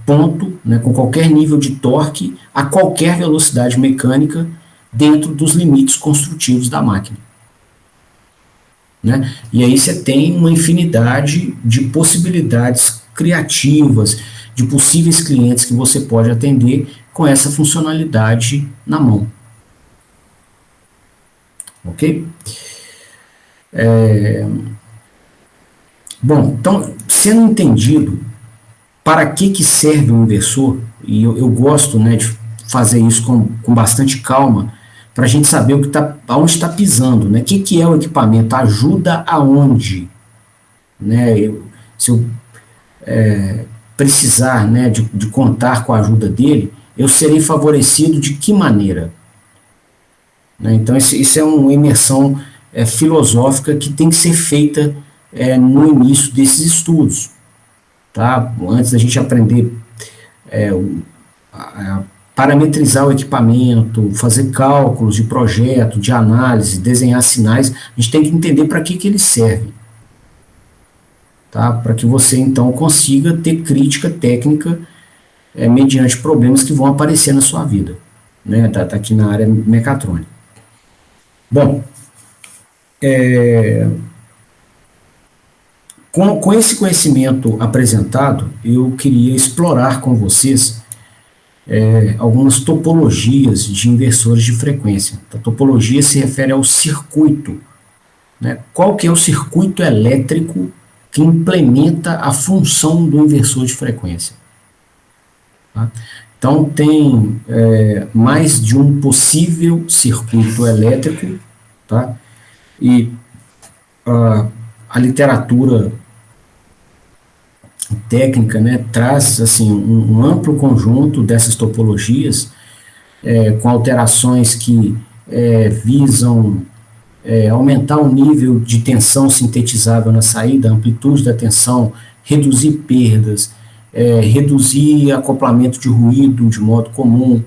ponto, né, com qualquer nível de torque, a qualquer velocidade mecânica, dentro dos limites construtivos da máquina. Né? E aí você tem uma infinidade de possibilidades criativas, de possíveis clientes que você pode atender com essa funcionalidade na mão. Ok? Bom, então, sendo entendido para que serve um inversor, e eu gosto, né, de fazer isso com bastante calma, para a gente saber aonde está pisando, né? O que é o equipamento? Ajuda aonde? Né? Se eu precisar, né, de contar com a ajuda dele, eu serei favorecido de que maneira? Né? Então, isso é uma imersão filosófica que tem que ser feita no início desses estudos. Tá? Antes da gente aprender a parametrizar o equipamento, fazer cálculos de projeto, de análise, desenhar sinais, a gente tem que entender para que ele serve. Tá? Para que você, então, consiga ter crítica técnica mediante problemas que vão aparecer na sua vida. Né? Tá aqui na área mecatrônica. Bom, com esse conhecimento apresentado, eu queria explorar com vocês algumas topologias de inversores de frequência. A topologia se refere ao circuito. Né? Qual que é o circuito elétrico que implementa a função do inversor de frequência? Tá? Então, tem mais de um possível circuito elétrico, tá? E a literatura técnica, né, traz assim, um amplo conjunto dessas topologias, com alterações que visam aumentar o nível de tensão sintetizável na saída, a amplitude da tensão, reduzir perdas, reduzir acoplamento de ruído de modo comum,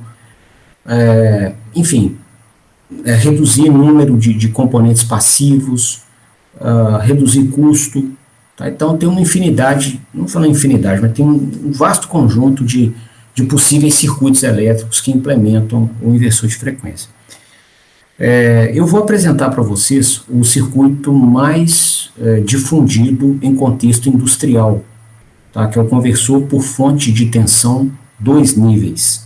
enfim, reduzir o número de componentes passivos, reduzir custo. Tá? Então tem uma infinidade, não falando infinidade, mas tem um vasto conjunto de possíveis circuitos elétricos que implementam o inversor de frequência. Eu vou apresentar para vocês o circuito mais difundido em contexto industrial, tá? Que é o conversor por fonte de tensão 2 níveis.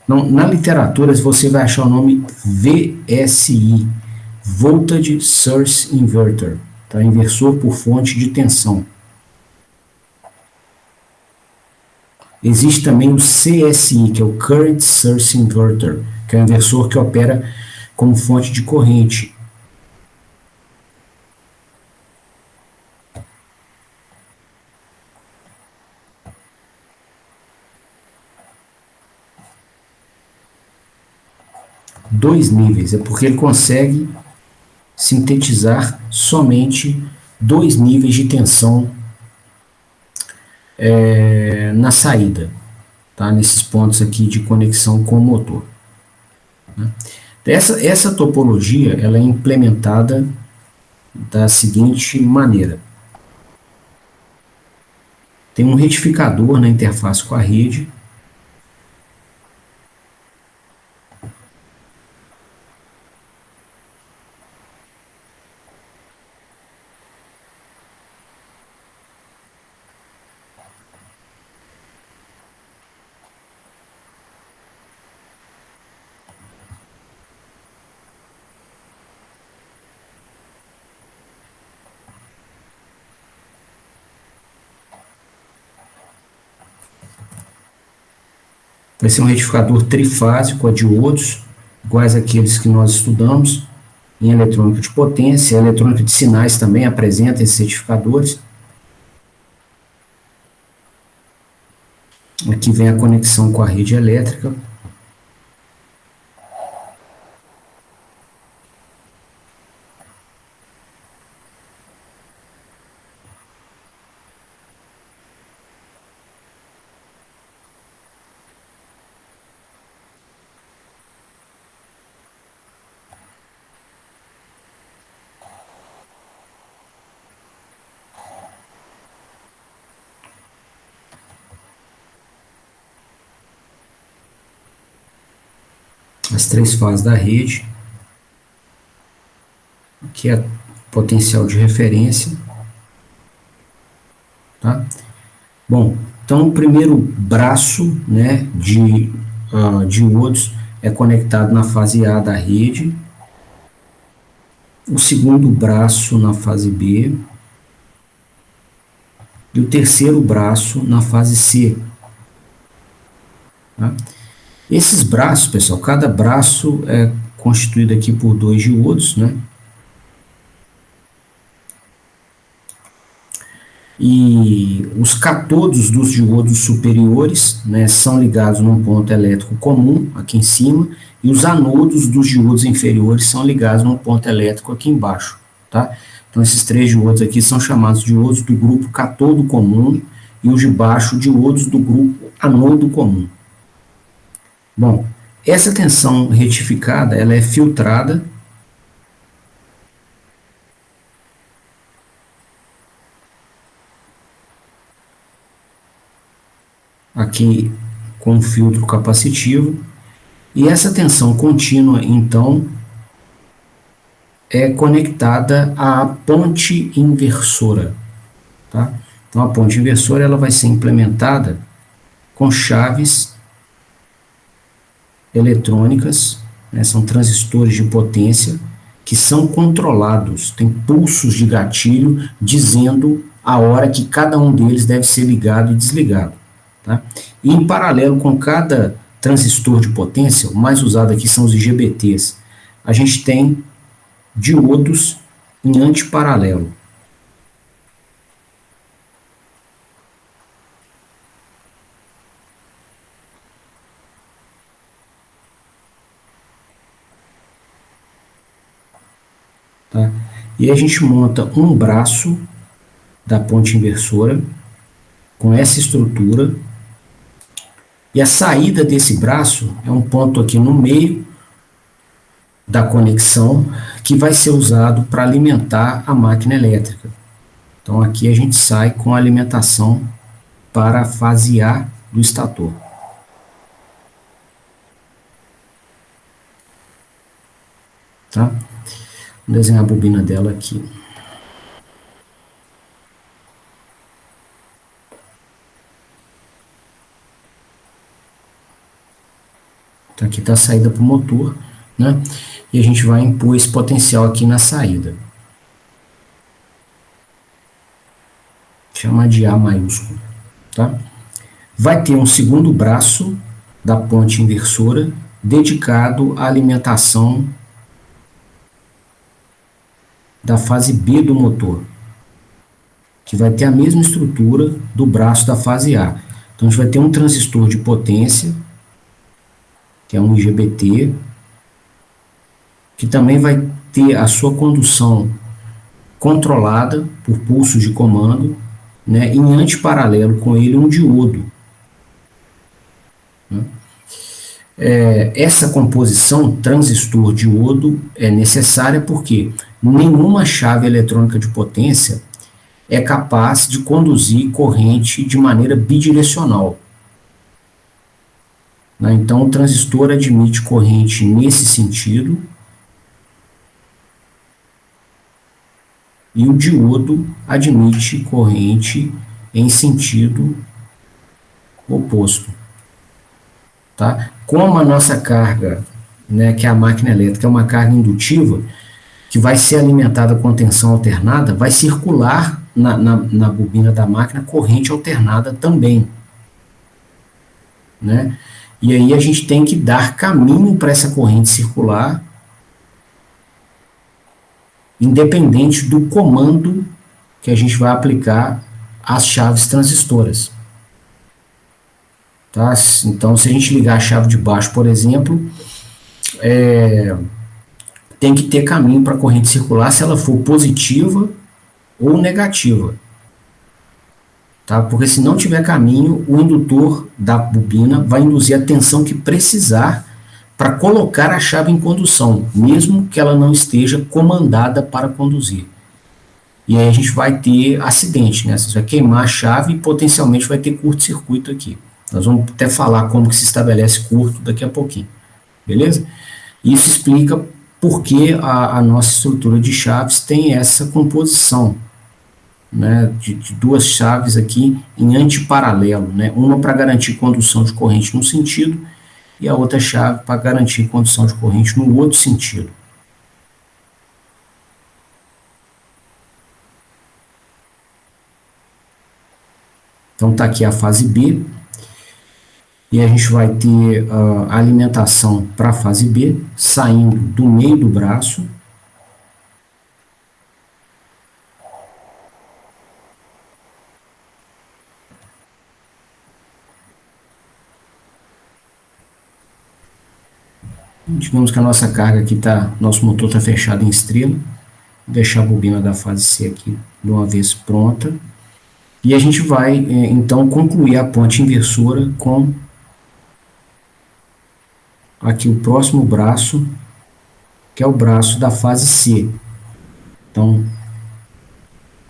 Na literatura você vai achar o nome VSI, Voltage Source Inverter, tá? Inversor por fonte de tensão. Existe também o CSI, que é o Current Source Inverter, que é um inversor que opera como fonte de corrente. Dois níveis, é porque ele consegue sintetizar somente 2 níveis de tensão na saída, tá? Nesses pontos aqui de conexão com o motor. Né? Essa topologia ela é implementada da seguinte maneira. Tem um retificador na interface com a rede. Vai ser um retificador trifásico a diodos, iguais àqueles que nós estudamos em eletrônica de potência. A eletrônica de sinais também apresenta esses retificadores. Aqui vem a conexão com a rede elétrica. as três fases da rede, que é potencial de referência, tá? Bom, então o primeiro braço, né, de diodos é conectado na fase A da rede, o segundo braço na fase B e o terceiro braço na fase C. Tá? Esses braços, pessoal, cada braço é constituído aqui por dois diodos, né? E os catodos dos diodos superiores, né, são ligados num ponto elétrico comum, aqui em cima, e os anodos dos diodos inferiores são ligados num ponto elétrico aqui embaixo, tá? Então, esses três diodos aqui são chamados diodos do grupo catodo comum e os de baixo diodos do grupo anodo comum. Bom, essa tensão retificada, ela é filtrada aqui com um filtro capacitivo, e essa tensão contínua, então, é conectada à ponte inversora, tá? Então, a ponte inversora ela vai ser implementada com chaves eletrônicas, né, são transistores de potência, que são controlados, tem pulsos de gatilho dizendo a hora que cada um deles deve ser ligado e desligado. Tá? E em paralelo com cada transistor de potência, o mais usado aqui são os IGBTs, a gente tem diodos em antiparalelo. Tá? E a gente monta um braço da ponte inversora com essa estrutura, e a saída desse braço é um ponto aqui no meio da conexão que vai ser usado para alimentar a máquina elétrica. Então aqui a gente sai com a alimentação para a fase A do estator. Tá? Vou desenhar a bobina dela aqui. Então aqui está a saída para o motor, né? E a gente vai impor esse potencial aqui na saída. Chama de A maiúsculo, tá? Vai ter um segundo braço da ponte inversora dedicado à alimentação da fase B do motor, que vai ter a mesma estrutura do braço da fase A. Então a gente vai ter um transistor de potência, que é um IGBT, que também vai ter a sua condução controlada por pulsos de comando, né, em antiparalelo com ele um diodo. Né? Essa composição transistor-diodo é necessária porque nenhuma chave eletrônica de potência é capaz de conduzir corrente de maneira bidirecional. Então, o transistor admite corrente nesse sentido e o diodo admite corrente em sentido oposto. Tá? Como a nossa carga, né, que é a máquina elétrica, é uma carga indutiva, que vai ser alimentada com tensão alternada, vai circular na bobina da máquina corrente alternada também. Né? E aí a gente tem que dar caminho para essa corrente circular, independente do comando que a gente vai aplicar às chaves transistoras. Tá? Então, se a gente ligar a chave de baixo, por exemplo, tem que ter caminho para a corrente circular se ela for positiva ou negativa. Tá? Porque se não tiver caminho, o indutor da bobina vai induzir a tensão que precisar para colocar a chave em condução, mesmo que ela não esteja comandada para conduzir. E aí a gente vai ter acidente, né? Você vai queimar a chave e potencialmente vai ter curto-circuito aqui. Nós vamos até falar como que se estabelece curto daqui a pouquinho. beleza? Isso explica por que a nossa estrutura de chaves tem essa composição, né, de duas chaves aqui em antiparalelo, né, uma para garantir condução de corrente num sentido e a outra chave para garantir condução de corrente no outro sentido. Então está aqui a fase B, e a gente vai ter a alimentação para a fase B, saindo do meio do braço. Digamos que a nossa carga aqui está, nosso motor está fechado em estrela. Vou deixar a bobina da fase C aqui de uma vez pronta. E a gente vai, então, concluir a ponte inversora com aqui o próximo braço, que é o braço da fase C. Então,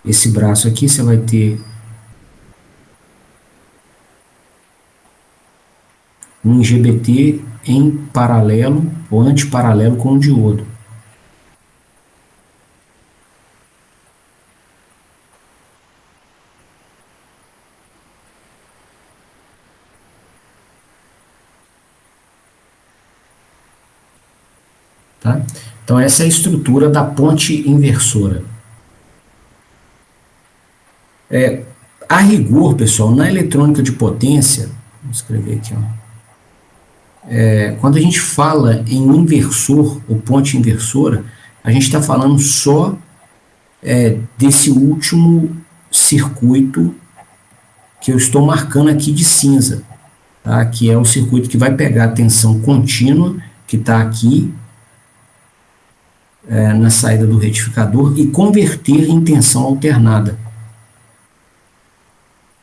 esse braço aqui você vai ter um IGBT em paralelo ou antiparalelo com o diodo. Tá? Então, essa é a estrutura da ponte inversora. A rigor, pessoal, na eletrônica de potência, vou escrever aqui, ó. Quando a gente fala em inversor ou ponte inversora, a gente está falando só desse último circuito que eu estou marcando aqui de cinza, tá? Que é o circuito que vai pegar a tensão contínua, que está aqui, na saída do retificador, e converter em tensão alternada.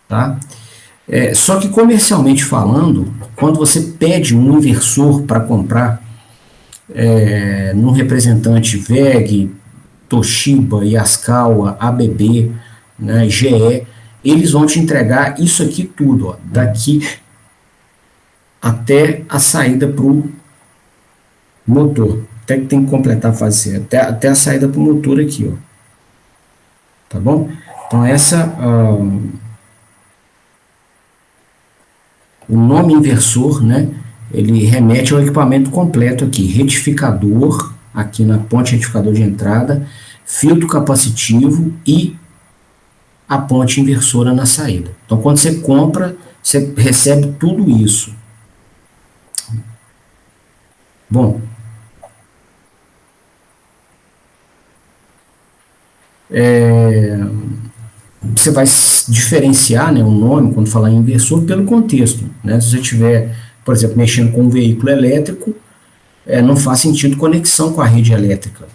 Tá? Só que comercialmente falando, quando você pede um inversor para comprar num representante VEG, Toshiba, Yaskawa, ABB, né, GE, eles vão te entregar isso aqui tudo, ó, daqui até a saída para o motor. Até que tem que completar a fase C, até a saída para o motor aqui, ó. Tá bom? Então o nome inversor, né, ele remete ao equipamento completo aqui, retificador, aqui na ponte retificador de entrada, filtro capacitivo e a ponte inversora na saída. Então, quando você compra, você recebe tudo isso. Bom, você vai diferenciar, né, o nome, quando falar em inversor, pelo contexto. Né? Se você estiver, por exemplo, mexendo com um veículo elétrico, não faz sentido conexão com a rede elétrica.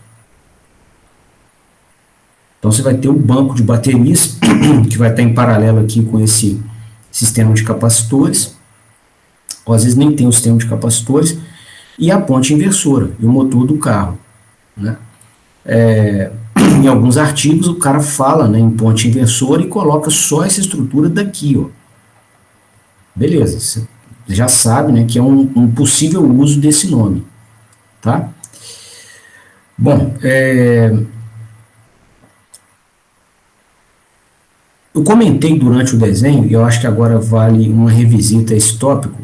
Então, você vai ter o banco de baterias, que vai estar em paralelo aqui com esse sistema de capacitores, ou às vezes nem tem o sistema de capacitores, e a ponte inversora, e o motor do carro. Né? Em alguns artigos o cara fala, né, em ponte inversora e coloca só essa estrutura daqui, ó. Beleza, você já sabe, né, que é um possível uso desse nome, tá? Bom, eu comentei durante o desenho, e eu acho que agora vale uma revisita a esse tópico,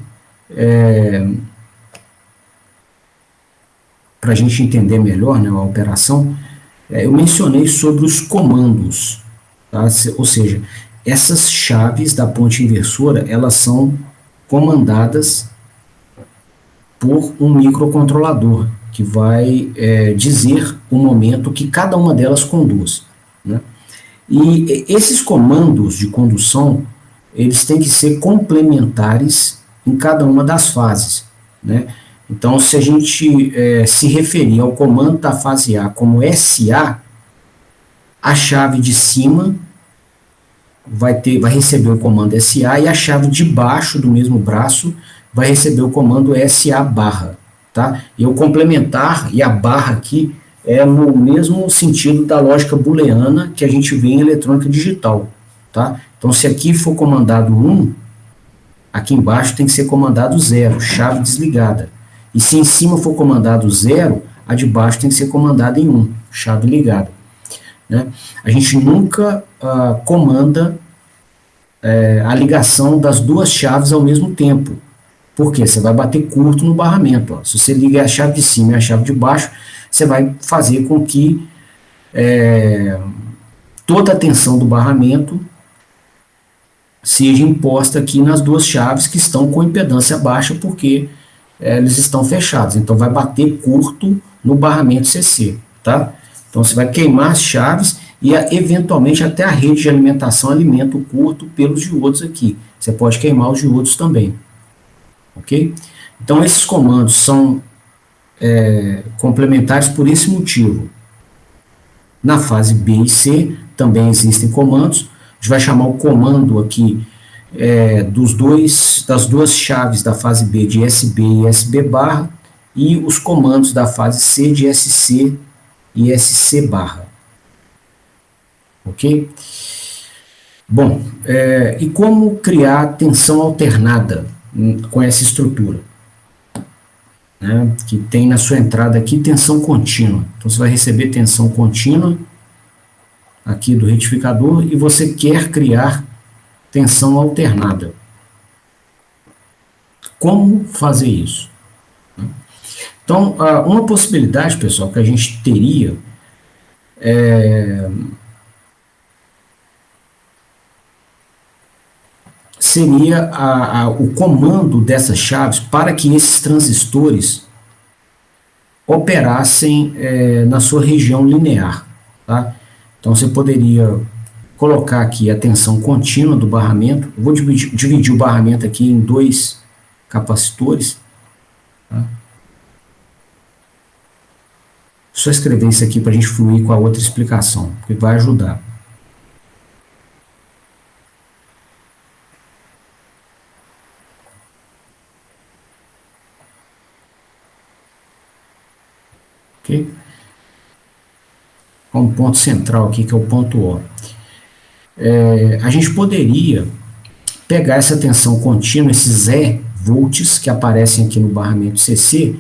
para a gente entender melhor, né, a operação. Eu mencionei sobre os comandos, tá? Ou seja, essas chaves da ponte inversora, elas são comandadas por um microcontrolador, que vai dizer o momento que cada uma delas conduz. Né? E esses comandos de condução, eles têm que ser complementares em cada uma das fases. Né? Então, se a gente se referir ao comando da fase A como SA, a chave de cima vai receber o comando SA e a chave de baixo do mesmo braço vai receber o comando SA barra. Tá? E o complementar e a barra aqui é no mesmo sentido da lógica booleana que a gente vê em eletrônica digital. Tá? Então, se aqui for comandado 1, aqui embaixo tem que ser comandado 0, chave desligada. E se em cima for comandado 0, a de baixo tem que ser comandada em 1, chave ligada. Né? A gente nunca comanda a ligação das duas chaves ao mesmo tempo. Por quê? Você vai bater curto no barramento. Ó. Se você liga a chave de cima e a chave de baixo, você vai fazer com que toda a tensão do barramento seja imposta aqui nas duas chaves que estão com impedância baixa, porque eles estão fechados. Então, vai bater curto no barramento CC, tá? Então, você vai queimar as chaves e, eventualmente, até a rede de alimentação alimenta o curto pelos diodos aqui. Você pode queimar os diodos também, ok? Então, esses comandos são complementares por esse motivo. Na fase B e C, também existem comandos. A gente vai chamar o comando aqui das duas chaves da fase B de SB e SB barra, e os comandos da fase C de SC e SC barra. Ok? Bom, e como criar tensão alternada com essa estrutura? Né, que tem na sua entrada aqui tensão contínua. Então, você vai receber tensão contínua aqui do retificador e você quer criar tensão alternada. Como fazer isso? Então, uma possibilidade, pessoal, que a gente teria seria o comando dessas chaves para que esses transistores operassem na sua região linear. Tá? Então, você poderia colocar aqui a tensão contínua do barramento. Eu vou dividir o barramento aqui em 2 capacitores. Tá? Só escrever isso aqui para a gente fluir com a outra explicação, porque vai ajudar. Ok? Um ponto central aqui, que é o ponto O. A gente poderia pegar essa tensão contínua, esses E volts que aparecem aqui no barramento CC,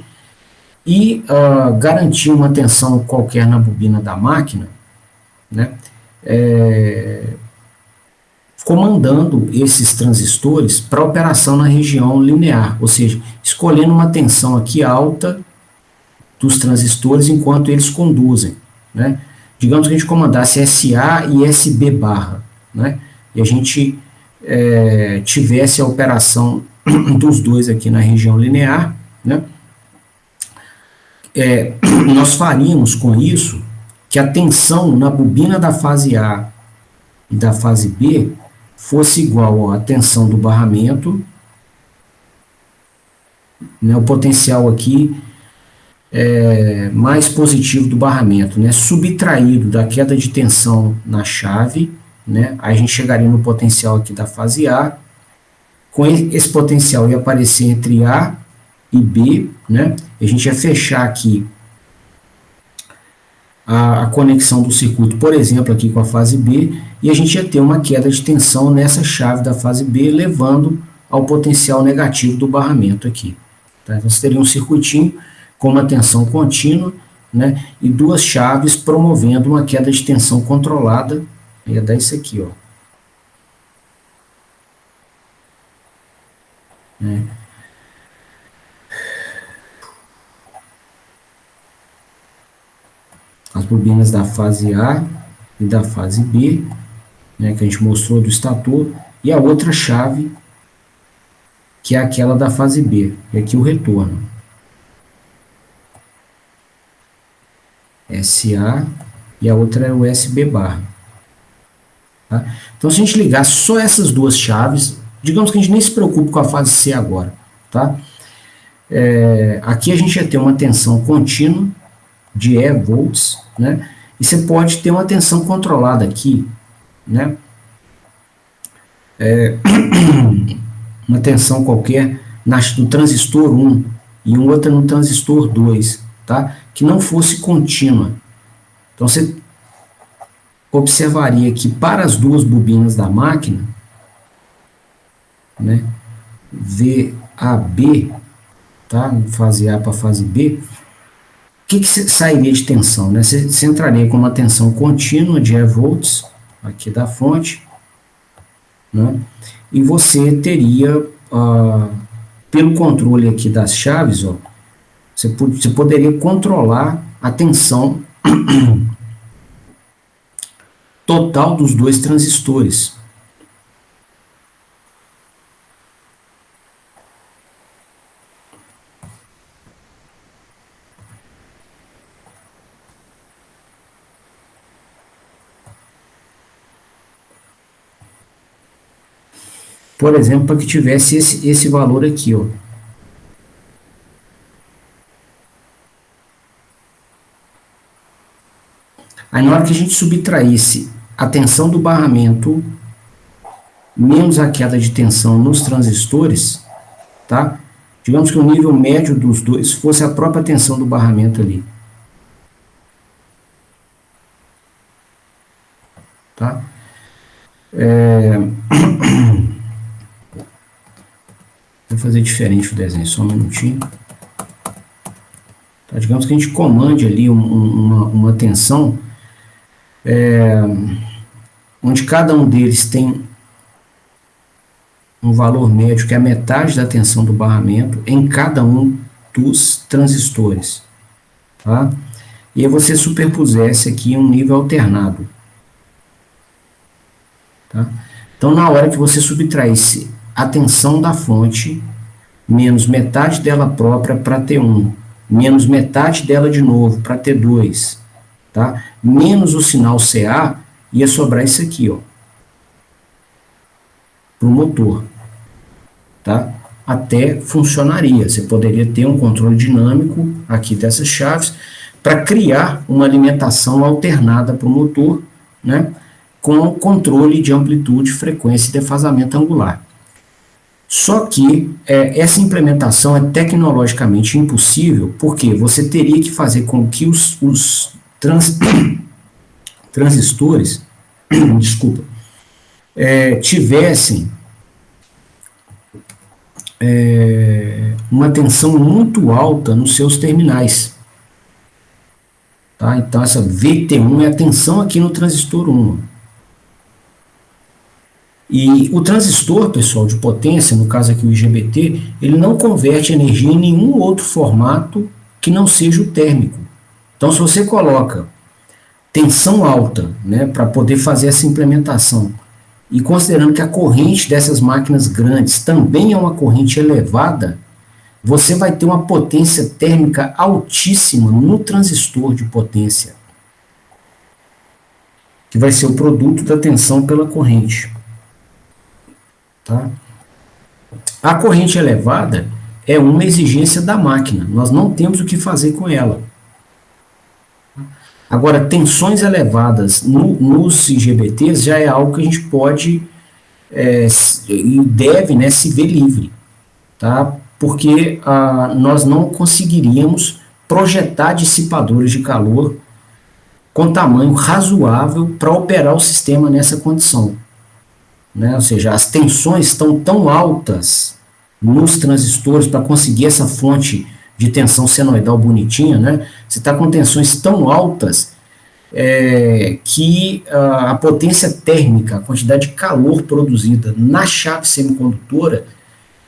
e garantir uma tensão qualquer na bobina da máquina, né, comandando esses transistores para operação na região linear, ou seja, escolhendo uma tensão aqui alta dos transistores enquanto eles conduzem, né? Digamos que a gente comandasse SA e SB barra, né? E a gente tivesse a operação dos dois aqui na região linear, né? Nós faríamos com isso que a tensão na bobina da fase A e da fase B fosse igual à tensão do barramento, né? O potencial aqui mais positivo do barramento, né, subtraído da queda de tensão na chave, né, aí a gente chegaria no potencial aqui da fase A, com esse potencial ia aparecer entre A e B, né, a gente ia fechar aqui a conexão do circuito, por exemplo, aqui com a fase B, e a gente ia ter uma queda de tensão nessa chave da fase B, levando ao potencial negativo do barramento aqui. Tá? Então, você teria um circuitinho com uma tensão contínua, né, e 2 chaves promovendo uma queda de tensão controlada. Ia dar isso aqui, ó. As bobinas da fase A e da fase B, né, que a gente mostrou do estator, e a outra chave, que é aquela da fase B, e aqui o retorno. SA e a outra é o SB barra. Tá? Então, se a gente ligar só essas 2 chaves, digamos que a gente nem se preocupe com a fase C agora. Tá? Aqui a gente ia ter uma tensão contínua de E volts, né? E você pode ter uma tensão controlada aqui, né? Uma tensão qualquer no transistor 1 e outra no transistor 2, tá? Que não fosse contínua. Então, você observaria que para as 2 bobinas da máquina, né, VAB, tá? Fase A para fase B, o que sairia de tensão, né? Você entraria com uma tensão contínua de E volts, aqui da fonte, né? E você teria, pelo controle aqui das chaves, ó, você poderia controlar a tensão total dos dois transistores. Por exemplo, para que tivesse esse valor aqui, ó. Aí na hora que a gente subtraísse a tensão do barramento menos a queda de tensão nos transistores, tá? Digamos que o nível médio dos dois fosse a própria tensão do barramento ali. Tá? Vou fazer diferente o desenho, só um minutinho. Tá? Digamos que a gente comande ali uma tensão onde cada um deles tem um valor médio que é a metade da tensão do barramento em cada um dos transistores. Tá? E aí você superpusesse aqui um nível alternado. Tá? Então, na hora que você subtraísse a tensão da fonte, menos metade dela própria para T1, menos metade dela de novo para T2, tá? Menos o sinal CA, ia sobrar isso aqui, ó, para o motor. Tá? Até funcionaria. Você poderia ter um controle dinâmico aqui dessas chaves para criar uma alimentação alternada para o motor, né? Com controle de amplitude, frequência e defasamento angular. Só que essa implementação é tecnologicamente impossível, porque você teria que fazer com que os transistores desculpa, tivessem uma tensão muito alta nos seus terminais. Tá? Então, essa VT1 é a tensão aqui no transistor 1. E o transistor, pessoal, de potência, no caso aqui o IGBT, ele não converte energia em nenhum outro formato que não seja o térmico. Então, se você coloca tensão alta, né, para poder fazer essa implementação, e considerando que a corrente dessas máquinas grandes também é uma corrente elevada, você vai ter uma potência térmica altíssima no transistor de potência, que vai ser o produto da tensão pela corrente. Tá? A corrente elevada é uma exigência da máquina, nós não temos o que fazer com ela. Agora, tensões elevadas nos IGBTs já é algo que a gente pode e deve, né, se ver livre, tá? Porque nós não conseguiríamos projetar dissipadores de calor com tamanho razoável para operar o sistema nessa condição. Né? Ou seja, as tensões estão tão altas nos transistores para conseguir essa fonte de tensão senoidal bonitinha, né? Você está com tensões tão altas que a potência térmica, a quantidade de calor produzida na chave semicondutora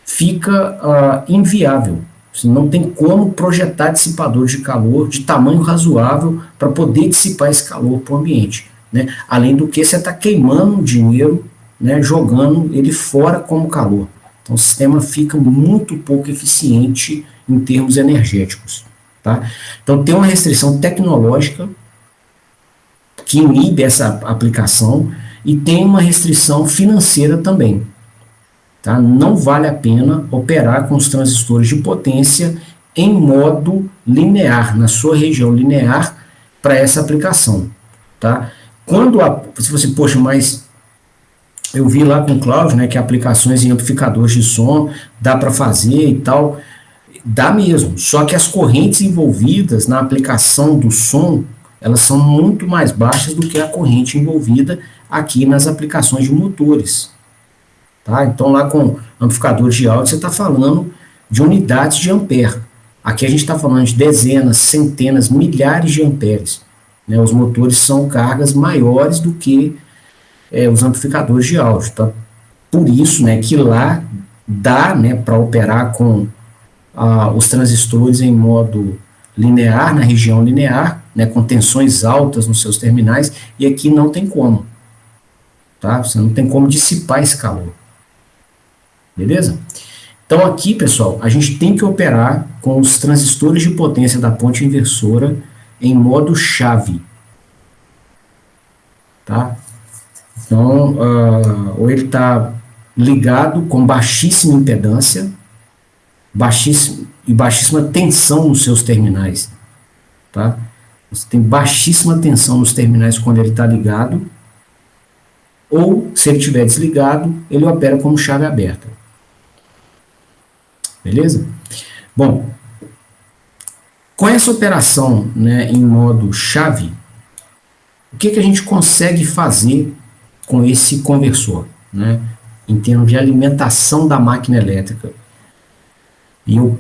fica inviável. Você não tem como projetar dissipadores de calor de tamanho razoável para poder dissipar esse calor para o ambiente. Né? Além do que você está queimando dinheiro, né, jogando ele fora como calor. Então o sistema fica muito pouco eficiente em termos energéticos. Tá? Então tem uma restrição tecnológica que inibe essa aplicação e tem uma restrição financeira também. Tá? Não vale a pena operar com os transistores de potência em modo linear, na sua região linear, para essa aplicação. Tá? Se você, poxa, mas eu vi lá com o Cláudio, né, que aplicações em amplificadores de som dá para fazer e tal, dá mesmo, só que as correntes envolvidas na aplicação do som, elas são muito mais baixas do que a corrente envolvida aqui nas aplicações de motores. Tá? Então, lá com amplificadores de áudio, você está falando de unidades de ampere. Aqui a gente está falando de dezenas, centenas, milhares de amperes. Né? Os motores são cargas maiores do que os amplificadores de áudio. Tá? Por isso, né, que lá dá, né, para operar com os transistores em modo linear, na região linear, né, com tensões altas nos seus terminais, e aqui não tem como. Tá? Você não tem como dissipar esse calor. Beleza? Então aqui, pessoal, a gente tem que operar com os transistores de potência da ponte inversora em modo chave. Tá? Então, ou ele está ligado com baixíssima impedância, baixíssima tensão nos seus terminais. Tá? Você tem baixíssima tensão nos terminais quando ele está ligado, ou, se ele estiver desligado, ele opera como chave aberta. Beleza? Bom, com essa operação, né, em modo chave, o que a gente consegue fazer com esse conversor, né, em termos de alimentação da máquina elétrica? E eu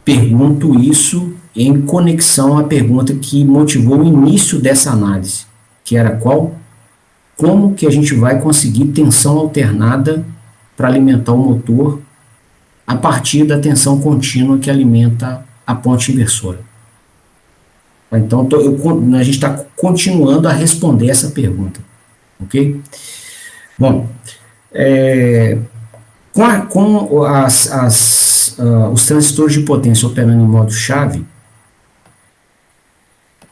pergunto isso em conexão à pergunta que motivou o início dessa análise, que era qual? Como que a gente vai conseguir tensão alternada para alimentar o motor a partir da tensão contínua que alimenta a ponte inversora? Então, a gente está continuando a responder essa pergunta, ok? Bom, com os transistores de potência operando em modo chave,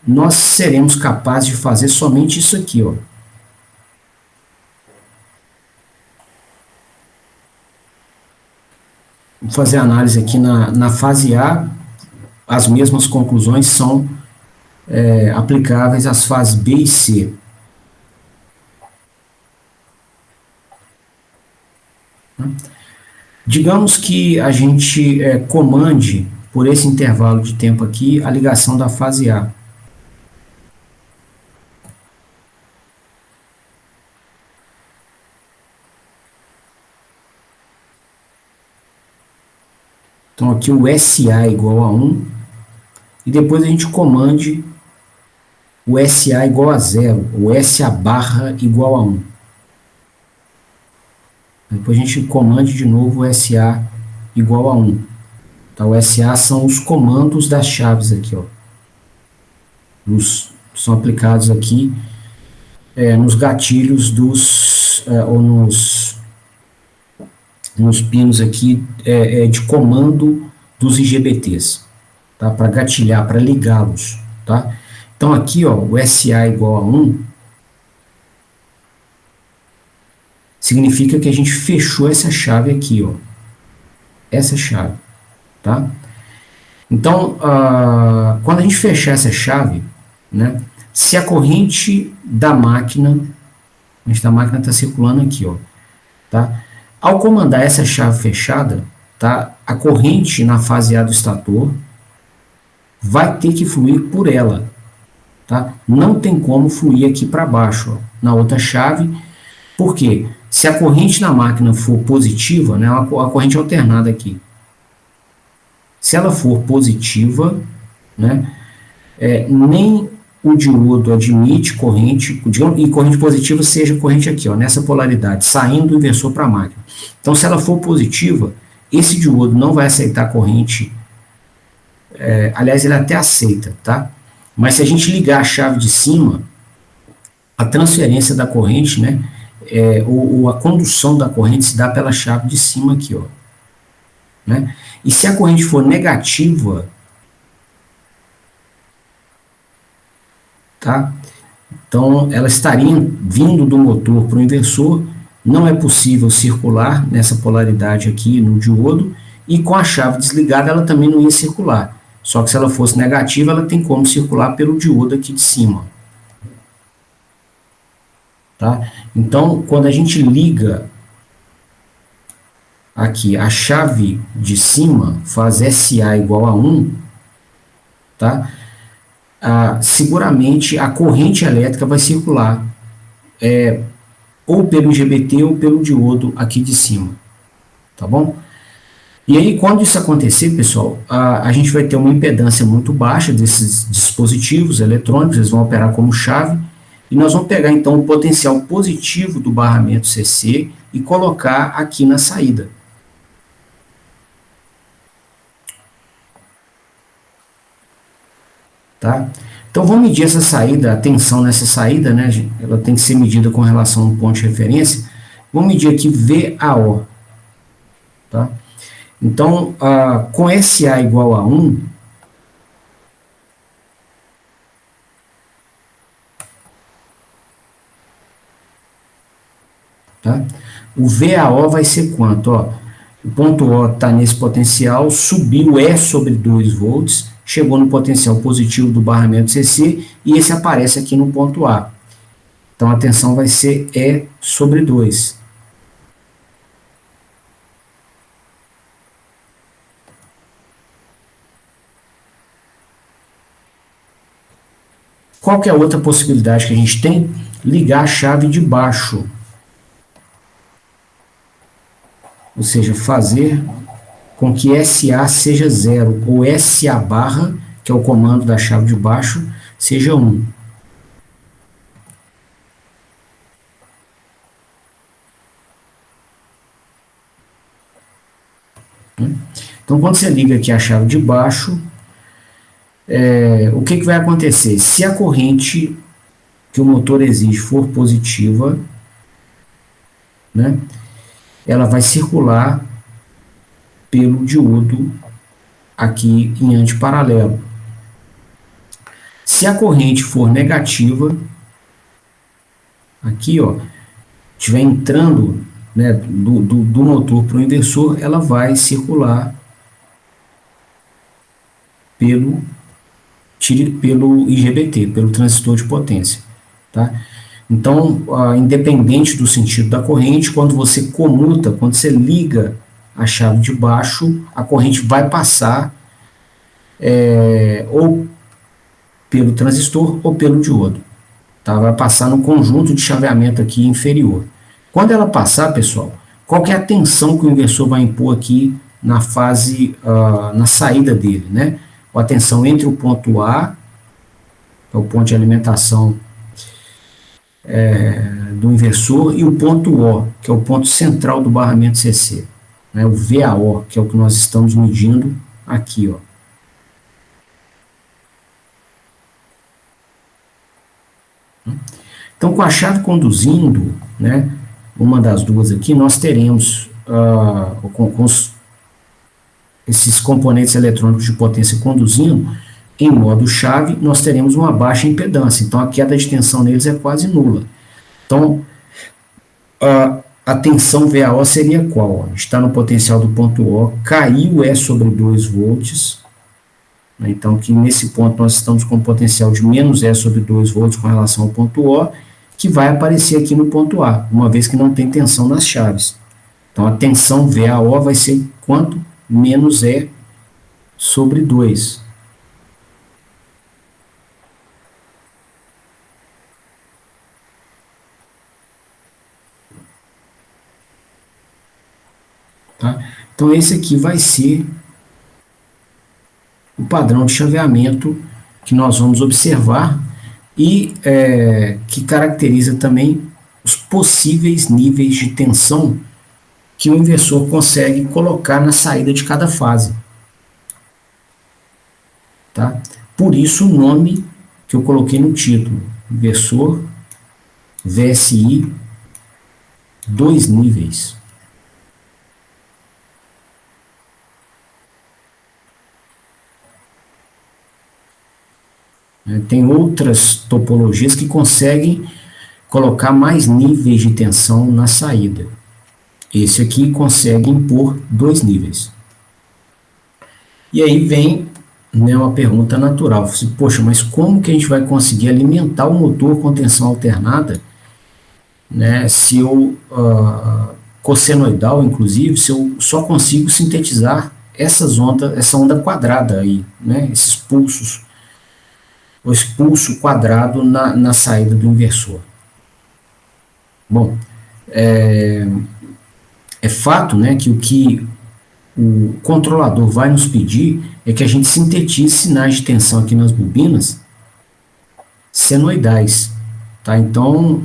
nós seremos capazes de fazer somente isso aqui, ó. Vou fazer a análise aqui na fase A, as mesmas conclusões são aplicáveis às fases B e C. Digamos que a gente comande, por esse intervalo de tempo aqui, a ligação da fase A. Então aqui o SA igual a 1, e depois a gente comande o SA igual a 0, o SA barra igual a 1. Depois a gente comande de novo o SA igual a 1. Então o SA são os comandos das chaves aqui, ó. São aplicados aqui nos gatilhos ou nos pinos aqui de comando dos IGBTs, tá? Para gatilhar, para ligá-los, tá? Então aqui, ó, o SA igual a 1 significa que a gente fechou essa chave aqui, ó, essa chave, tá? Então, quando a gente fechar essa chave, né, se a corrente da máquina, está circulando aqui, ó, tá? Ao comandar essa chave fechada, tá, a corrente na fase A do estator vai ter que fluir por ela, tá? Não tem como fluir aqui para baixo, ó, na outra chave. Por quê? Se a corrente na máquina for positiva, né, a corrente alternada aqui, se ela for positiva, né, nem o diodo admite corrente, e corrente positiva seja corrente aqui, ó, nessa polaridade, saindo do inversor para a máquina. Então, se ela for positiva, esse diodo não vai aceitar corrente, aliás, ele até aceita, tá? Mas se a gente ligar a chave de cima, a transferência da corrente, né, ou a condução da corrente se dá pela chave de cima aqui, ó, né? E se a corrente for negativa, tá? Então, ela estaria vindo do motor para o inversor, não é possível circular nessa polaridade aqui no diodo, e com a chave desligada ela também não ia circular. Só que se ela fosse negativa, ela tem como circular pelo diodo aqui de cima. Tá? Então, quando a gente liga aqui a chave de cima, faz SA igual a 1, tá? Seguramente a corrente elétrica vai circular ou pelo IGBT ou pelo diodo aqui de cima, tá bom? E aí, quando isso acontecer, pessoal, a gente vai ter uma impedância muito baixa desses dispositivos eletrônicos, eles vão operar como chave, e nós vamos pegar, então, o potencial positivo do barramento CC e colocar aqui na saída. Tá? Então, vamos medir essa saída, a tensão nessa saída, né? Ela tem que ser medida com relação a um ponto de referência. Vamos medir aqui VAO, tá? Então, com SA igual a 1, tá? O VAO vai ser quanto? Ó, o ponto O está nesse potencial, subiu E sobre 2 volts, chegou no potencial positivo do barramento CC, e esse aparece aqui no ponto A. Então, a tensão vai ser E sobre 2. Qual que é a outra possibilidade que a gente tem? Ligar a chave de baixo. Ou seja, fazer com que SA seja 0, ou SA barra, que é o comando da chave de baixo, seja 1. Então, quando você liga aqui a chave de baixo, o que vai acontecer? Se a corrente que o motor exige for positiva, né, ela vai circular pelo diodo aqui em antiparalelo. Se a corrente for negativa, aqui, ó, estiver entrando, né, do motor para o inversor, ela vai circular pelo IGBT, pelo transistor de potência, tá? Então, independente do sentido da corrente, quando você comuta, quando você liga a chave de baixo, a corrente vai passar ou pelo transistor ou pelo diodo, tá? Vai passar no conjunto de chaveamento aqui inferior. Quando ela passar, pessoal, qual que é a tensão que o inversor vai impor aqui na fase, na saída dele, né? A tensão entre o ponto A, que é o ponto de alimentação do inversor, e o ponto O, que é o ponto central do barramento CC, né? O VAO, que é o que nós estamos medindo aqui, ó. Então, com a chave conduzindo, né, uma das duas aqui, nós teremos, com esses componentes eletrônicos de potência conduzindo, em modo chave, nós teremos uma baixa impedância. Então, a queda de tensão neles é quase nula. Então, a tensão VAO seria qual? A gente está no potencial do ponto O, caiu E sobre 2 volts. Então, que nesse ponto nós estamos com um potencial de menos E sobre 2 volts com relação ao ponto O, que vai aparecer aqui no ponto A, uma vez que não tem tensão nas chaves. Então, a tensão VAO vai ser quanto? Menos E sobre 2. Tá? Então, esse aqui vai ser o padrão de chaveamento que nós vamos observar e que caracteriza também os possíveis níveis de tensão que o inversor consegue colocar na saída de cada fase. Tá? Por isso o nome que eu coloquei no título, inversor VSI 2 níveis. Tem outras topologias que conseguem colocar mais níveis de tensão na saída. Esse aqui consegue impor 2 níveis. E aí vem, né, uma pergunta natural. Poxa, mas como que a gente vai conseguir alimentar o motor com tensão alternada, né, se eu, cossenoidal, inclusive, se eu só consigo sintetizar essa onda quadrada aí, né, esses pulsos, esse pulso quadrado na saída do inversor. Bom, é fato, né, que o que o controlador vai nos pedir é que a gente sintetize sinais de tensão aqui nas bobinas senoidais, tá? Então,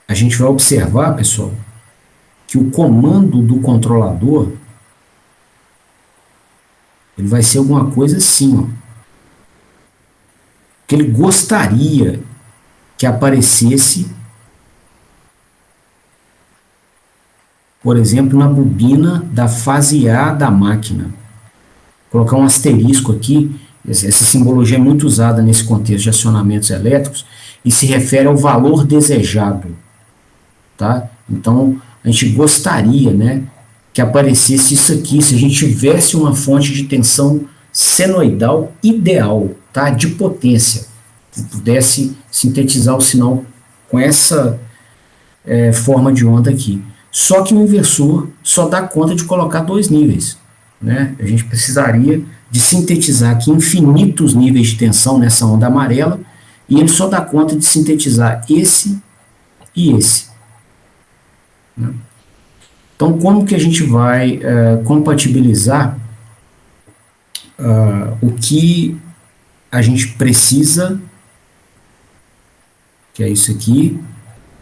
a gente vai observar, pessoal, que o comando do controlador ele vai ser alguma coisa assim, ó, que ele gostaria que aparecesse, por exemplo, na bobina da fase A da máquina. Vou colocar um asterisco aqui, essa simbologia é muito usada nesse contexto de acionamentos elétricos e se refere ao valor desejado, tá? Então, a gente gostaria, né, que aparecesse isso aqui, se a gente tivesse uma fonte de tensão senoidal ideal, tá, de potência, que pudesse sintetizar o sinal com essa forma de onda aqui. Só que o inversor só dá conta de colocar 2 níveis, né? A gente precisaria de sintetizar aqui infinitos níveis de tensão nessa onda amarela, e ele só dá conta de sintetizar esse e esse, né? Então, como que a gente vai compatibilizar o que a gente precisa, que é isso aqui,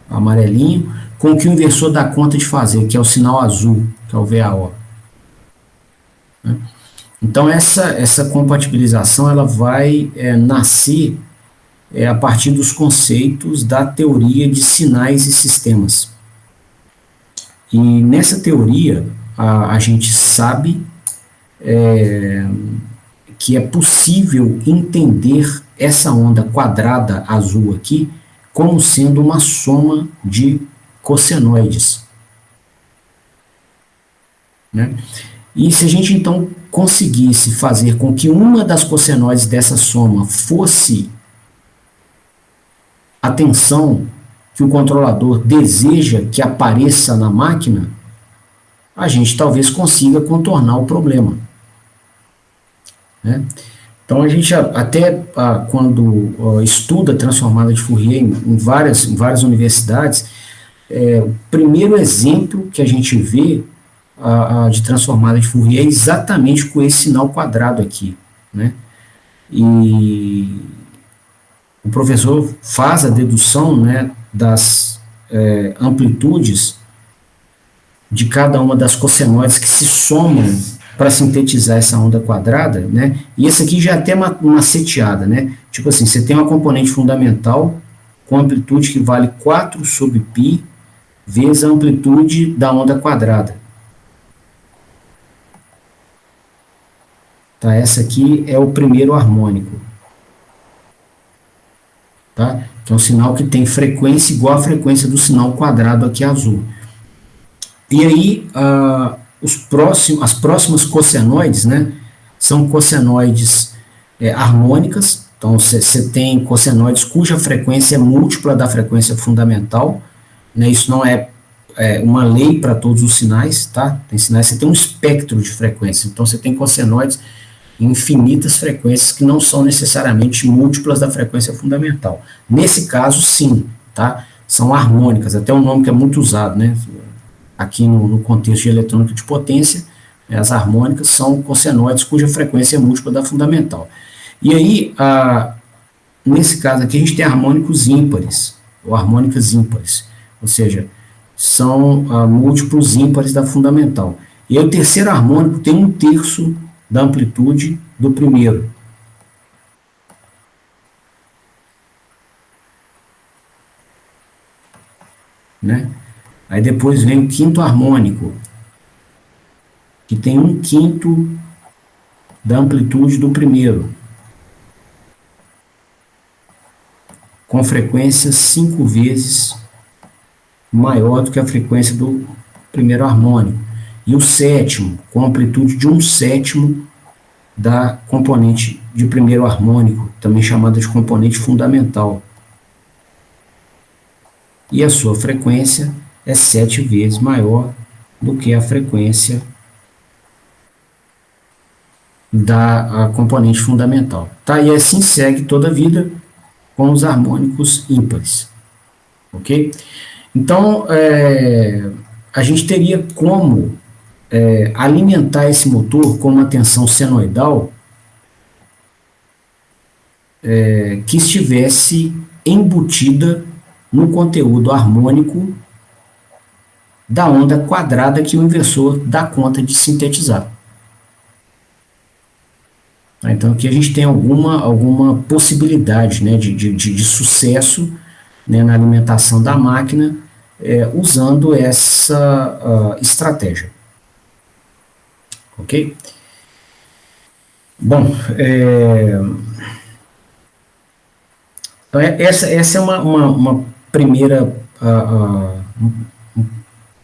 amarelinho, com o que o inversor dá conta de fazer, que é o sinal azul, que é o VAO, né? Então, essa compatibilização ela vai nascer a partir dos conceitos da teoria de sinais e sistemas. E nessa teoria, a gente sabe que é possível entender essa onda quadrada azul aqui como sendo uma soma de cossenoides, né? E se a gente então conseguisse fazer com que uma das cossenoides dessa soma fosse a tensão que o controlador deseja que apareça na máquina, a gente talvez consiga contornar o problema, né? Então, a gente até quando estuda transformada de Fourier em várias universidades, o primeiro exemplo que a gente vê de transformada de Fourier é exatamente com esse sinal quadrado aqui, né? E o professor faz a dedução, né, das amplitudes de cada uma das cossenoides que se somam para sintetizar essa onda quadrada, né? E esse aqui já é até uma maceteada, né? Tipo assim, você tem uma componente fundamental com amplitude que vale 4 sobre π vezes a amplitude da onda quadrada. Tá? Essa aqui é o primeiro harmônico, tá? Que é um sinal que tem frequência igual à frequência do sinal quadrado aqui azul. E aí, as próximas cossenoides, né, são cossenoides harmônicas. Então, você tem cossenoides cuja frequência é múltipla da frequência fundamental, né? Isso não é uma lei para todos os sinais, tá? Tem sinais, você tem um espectro de frequência. Então, você tem cossenoides em infinitas frequências que não são necessariamente múltiplas da frequência fundamental. Nesse caso, sim, tá? São harmônicas, até um nome que é muito usado, né? Aqui no contexto de eletrônica de potência, as harmônicas são cossenoides cuja frequência é múltipla da fundamental. E aí, nesse caso aqui, a gente tem harmônicos ímpares, ou harmônicas ímpares, ou seja, são múltiplos ímpares da fundamental. E aí o terceiro harmônico tem 1/3 da amplitude do primeiro. Né? Aí depois vem o quinto harmônico, que tem 1/5 da amplitude do primeiro, com frequência 5 vezes maior do que a frequência do primeiro harmônico. E o sétimo, com amplitude de 1/7 da componente de primeiro harmônico, também chamada de componente fundamental. E a sua frequência é 7 vezes maior do que a frequência da componente fundamental. Tá? E assim segue toda a vida com os harmônicos ímpares. Ok? Então, a gente teria como alimentar esse motor com uma tensão senoidal que estivesse embutida no conteúdo harmônico da onda quadrada que o inversor dá conta de sintetizar. Então aqui a gente tem alguma possibilidade, né, de sucesso, né, na alimentação da máquina usando essa estratégia. Ok? Bom, então essa é uma primeira,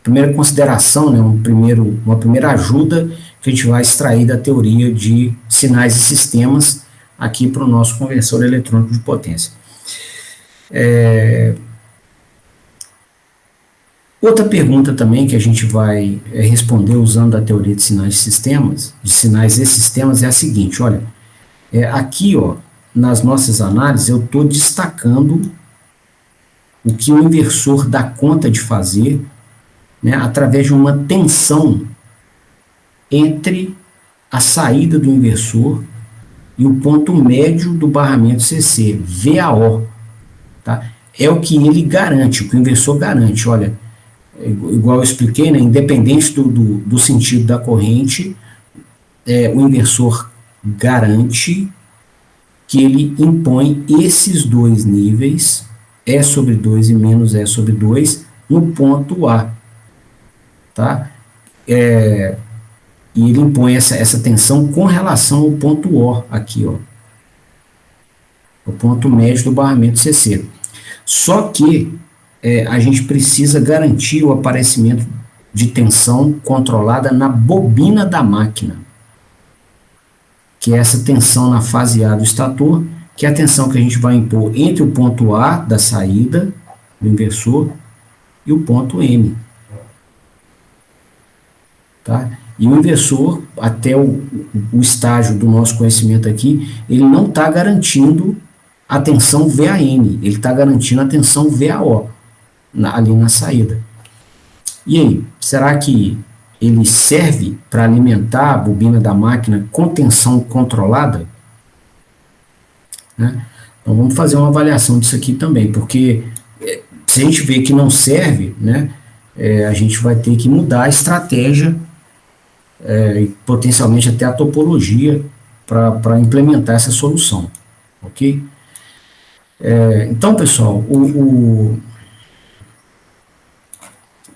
primeira consideração, né, uma primeira ajuda que a gente vai extrair da teoria de sinais e sistemas aqui para o nosso conversor eletrônico de potência. Outra pergunta também que a gente vai responder usando a teoria de sinais e sistemas é a seguinte, olha, aqui, ó, nas nossas análises eu estou destacando o que o inversor dá conta de fazer, né, através de uma tensão entre a saída do inversor e o ponto médio do barramento CC, VAO, tá? É o que ele garante, o que o inversor garante, olha, igual eu expliquei, né, independente do sentido da corrente, o inversor garante que ele impõe esses dois níveis, E sobre 2 e menos E sobre 2, no ponto A. Tá? E ele impõe essa tensão com relação ao ponto O, aqui, ó, o ponto médio do barramento CC. Só que a gente precisa garantir o aparecimento de tensão controlada na bobina da máquina, que é essa tensão na fase A do estator, que é a tensão que a gente vai impor entre o ponto A da saída do inversor e o ponto M. Tá? E o inversor, até o estágio do nosso conhecimento aqui, ele não está garantindo a tensão VAN, ele está garantindo a tensão VAO, ali na saída. E aí, será que ele serve para alimentar a bobina da máquina com tensão controlada? Né? Então vamos fazer uma avaliação disso aqui também, porque se a gente vê que não serve, né, a gente vai ter que mudar a estratégia e potencialmente até a topologia para implementar essa solução, ok? Então, pessoal,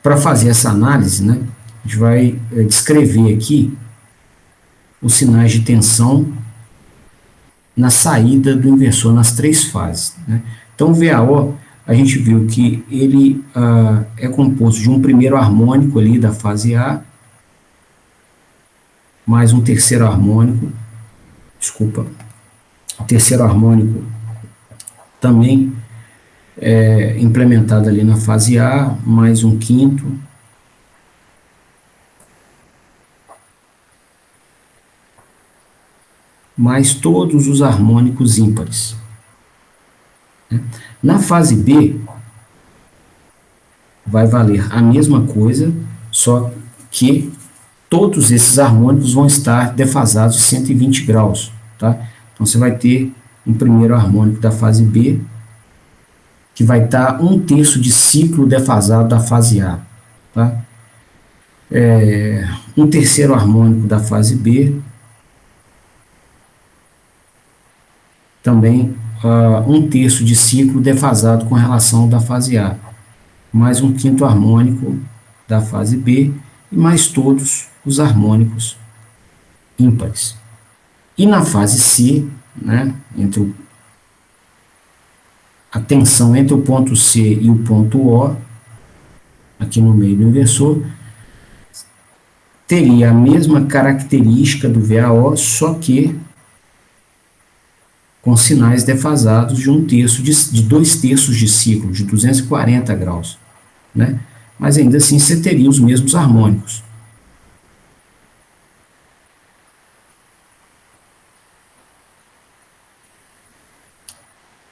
para fazer essa análise, né, a gente vai descrever aqui os sinais de tensão na saída do inversor nas três fases. Né? Então, o VAO, a gente viu que ele é composto de um primeiro harmônico ali da fase A, mais um terceiro harmônico, o terceiro harmônico também implementado ali na fase A, mais um quinto, mais todos os harmônicos ímpares. Na fase B, vai valer a mesma coisa, só que todos esses harmônicos vão estar defasados 120 graus. Tá? Então, você vai ter um primeiro harmônico da fase B, que vai estar 1/3 de ciclo defasado da fase A. Tá? Um terceiro harmônico da fase B, também 1/3 de ciclo defasado com relação ao da fase A, mais um quinto harmônico da fase B e mais todos os harmônicos ímpares. E na fase C, né, a tensão entre o ponto C e o ponto O, aqui no meio do inversor, teria a mesma característica do VAO, só que com sinais defasados de 1/3 de 2/3 de ciclo, de 240 graus. Né? Mas ainda assim você teria os mesmos harmônicos.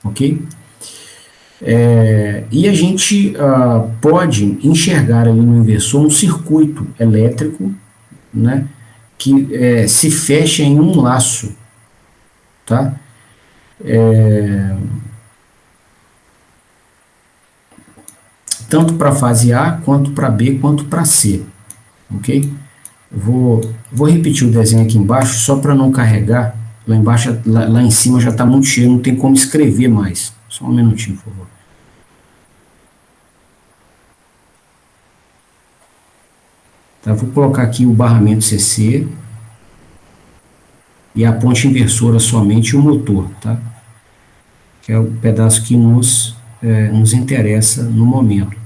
Ok? E a gente pode enxergar ali no inversor um circuito elétrico, né, que se fecha em um laço, tá? Tanto para a fase A, quanto para B, quanto para C, ok? Vou repetir o desenho aqui embaixo, só para não carregar. Lá embaixo, lá em cima já está muito cheio, não tem como escrever mais. Só um minutinho, por favor. Tá, vou colocar aqui o barramento CC e a ponte inversora somente o motor, tá? Que é o pedaço que nos interessa no momento.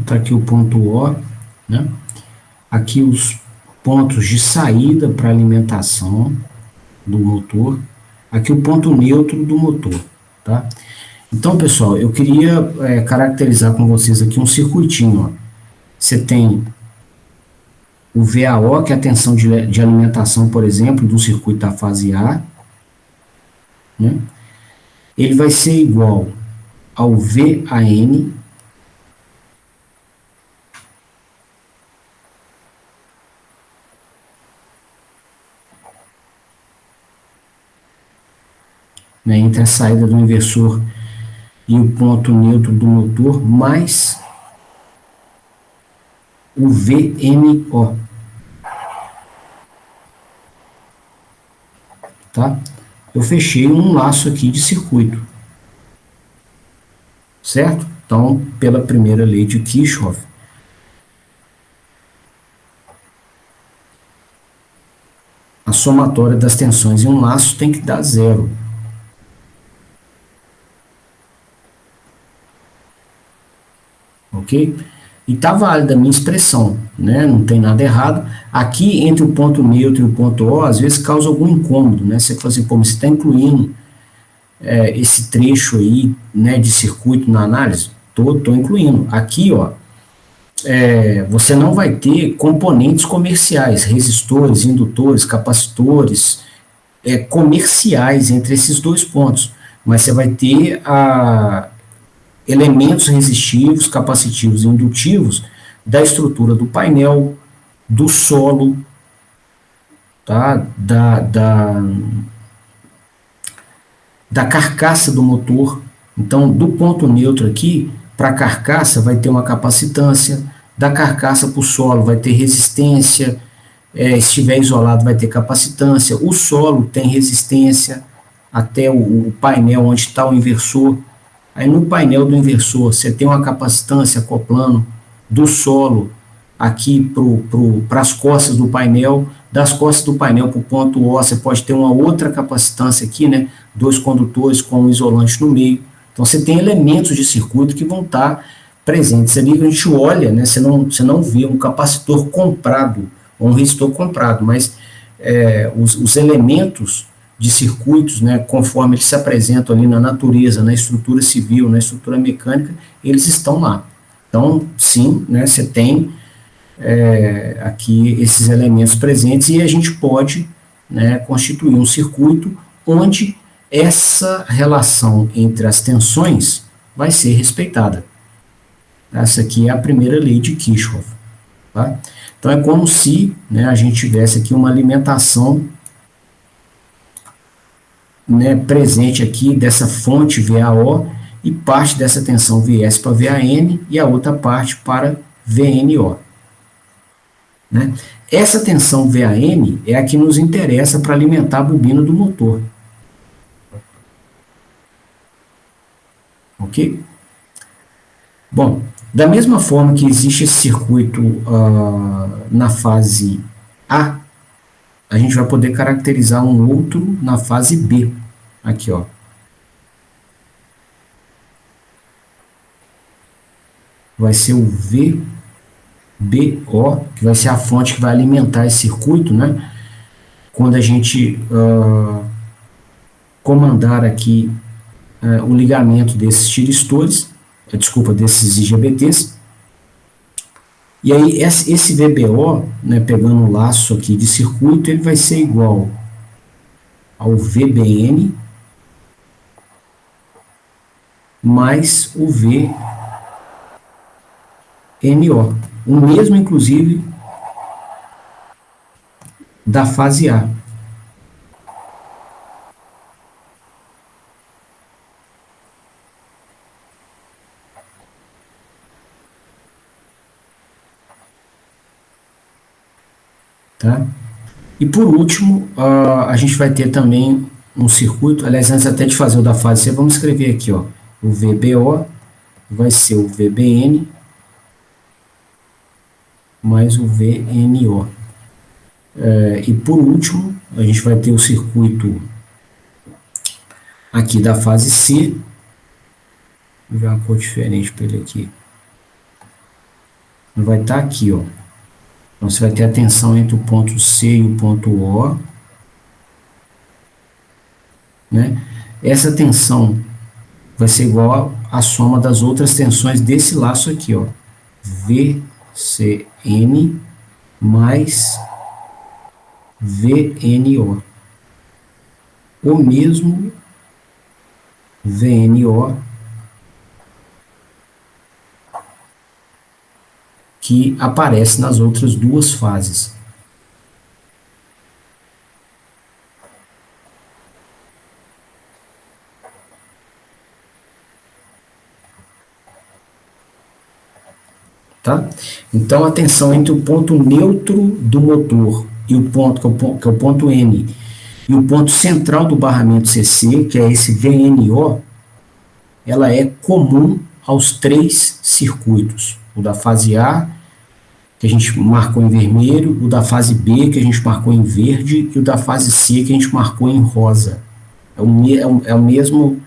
Tá aqui o ponto O, né? Aqui os pontos de saída para alimentação do motor. Aqui o ponto neutro do motor, tá? Então, pessoal, eu queria caracterizar com vocês aqui um circuitinho, ó. Você tem o VAO, que é a tensão de alimentação, por exemplo, do circuito da fase A, né? Ele vai ser igual ao VAN, né, entre a saída do inversor e o ponto neutro do motor, mais o VNO. Tá? Eu fechei um laço aqui de circuito. Certo? Então, pela primeira lei de Kirchhoff, a somatória das tensões em um laço tem que dar zero. Ok? E está válida a minha expressão, né? Não tem nada errado. Aqui, entre o ponto neutro e o ponto O, às vezes causa algum incômodo, né? Você fala assim, pô, mas você está incluindo esse trecho aí, né, de circuito na análise? Tô incluindo. Aqui, ó, você não vai ter componentes comerciais, resistores, indutores, capacitores, comerciais entre esses dois pontos, mas você vai ter elementos resistivos, capacitivos e indutivos da estrutura do painel, do solo, tá? da carcaça do motor. Então, do ponto neutro aqui, para a carcaça vai ter uma capacitância, da carcaça para o solo vai ter resistência, se estiver isolado vai ter capacitância, o solo tem resistência até o painel onde está o inversor. Aí no painel do inversor você tem uma capacitância acoplando do solo aqui para as costas do painel, Das costas do painel para o ponto O, você pode ter uma outra capacitância aqui, né? 2 condutores com um isolante no meio. Então, você tem elementos de circuito que vão estar presentes ali. A gente olha, né? Você não vê um capacitor comprado, ou um resistor comprado, mas os elementos de circuitos, né, conforme eles se apresentam ali na natureza, na estrutura civil, na estrutura mecânica, eles estão lá. Então, sim, né, você tem aqui esses elementos presentes e a gente pode, né, constituir um circuito onde essa relação entre as tensões vai ser respeitada. Essa aqui é a primeira lei de Kirchhoff. Tá? Então, é como se, né, a gente tivesse aqui uma alimentação, né, presente aqui dessa fonte VAO e parte dessa tensão viesse para VAN e a outra parte para VNO. Né? Essa tensão VAN é a que nos interessa para alimentar a bobina do motor. Ok? Bom, da mesma forma que existe esse circuito na fase A, a gente vai poder caracterizar um outro na fase B. Aqui, ó. Vai ser o VBO, que vai ser a fonte que vai alimentar esse circuito, né? Quando a gente comandar aqui o ligamento desses tiristores, desses IGBTs. E aí, esse VBO, né, pegando o laço aqui de circuito, ele vai ser igual ao VBN mais o VNO. O mesmo, inclusive, da fase A. Tá? E por último, a gente vai ter também um circuito, aliás, antes até de fazer o da fase C, vamos escrever aqui, ó, o VBO vai ser o VBN mais o VNO. E por último, a gente vai ter o circuito aqui da fase C, vou ver uma cor diferente para ele aqui, vai estar aqui, ó. Então, você vai ter a tensão entre o ponto C e o ponto O. Né? Essa tensão vai ser igual à soma das outras tensões desse laço aqui, ó. VCN mais VNO. O mesmo VNO que aparece nas outras duas fases. Tá? Então, a tensão entre o ponto neutro do motor e o ponto, que é o ponto N, e o ponto central do barramento CC, que é esse VNO, ela é comum aos 3 circuitos. O da fase A, que a gente marcou em vermelho, o da fase B, que a gente marcou em verde, e o da fase C, que a gente marcou em rosa. É o mesmo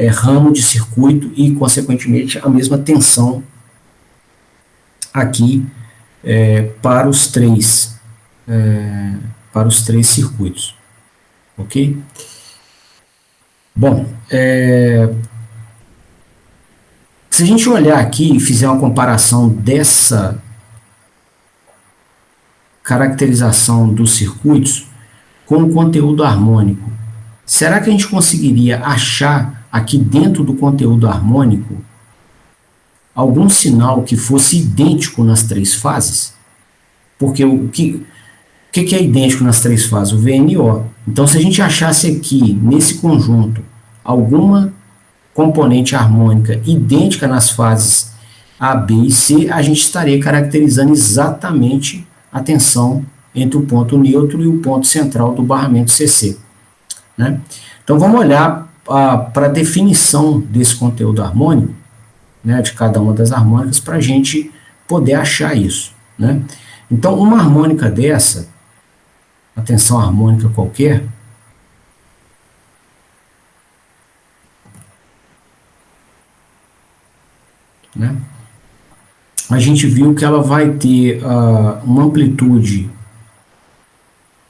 ramo de circuito e, consequentemente, a mesma tensão aqui para os três circuitos. Ok? Bom, se a gente olhar aqui e fizer uma comparação dessa caracterização dos circuitos com o conteúdo harmônico, será que a gente conseguiria achar aqui dentro do conteúdo harmônico algum sinal que fosse idêntico nas 3 fases? Porque o que é idêntico nas 3 fases? O VNO. Então, se a gente achasse aqui, nesse conjunto, alguma componente harmônica idêntica nas fases A, B e C, a gente estaria caracterizando exatamente a tensão entre o ponto neutro e o ponto central do barramento CC. Né? Então, vamos olhar para a definição desse conteúdo harmônico, né, de cada uma das harmônicas, para a gente poder achar isso. Né? Então, uma harmônica dessa, uma tensão harmônica qualquer, né? A gente viu que ela vai ter uma amplitude,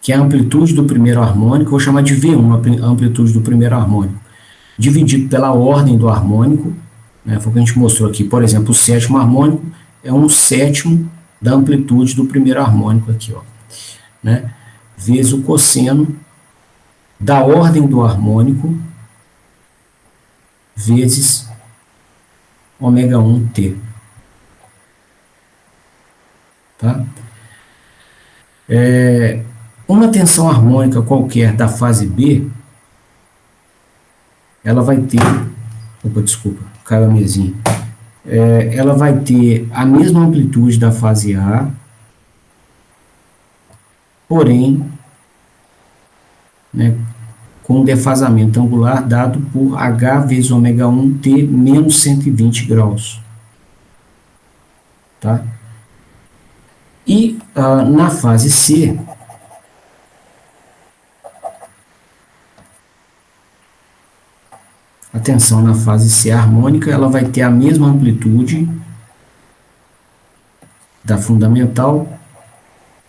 que é a amplitude do primeiro harmônico, vou chamar de V1, a amplitude do primeiro harmônico, dividido pela ordem do harmônico, né? Foi o que a gente mostrou aqui. Por exemplo, o sétimo harmônico é 1/7 da amplitude do primeiro harmônico aqui, ó, né? Vezes o cosseno da ordem do harmônico vezes ω1t. Tá? Uma tensão harmônica qualquer da fase B, ela vai ter, desculpa, caiu a mesinha, ela vai ter a mesma amplitude da fase A, porém, né, com um defasamento angular dado por H vezes ω1t menos 120 graus. Tá? E na fase C, a tensão na fase C harmônica, ela vai ter a mesma amplitude da fundamental,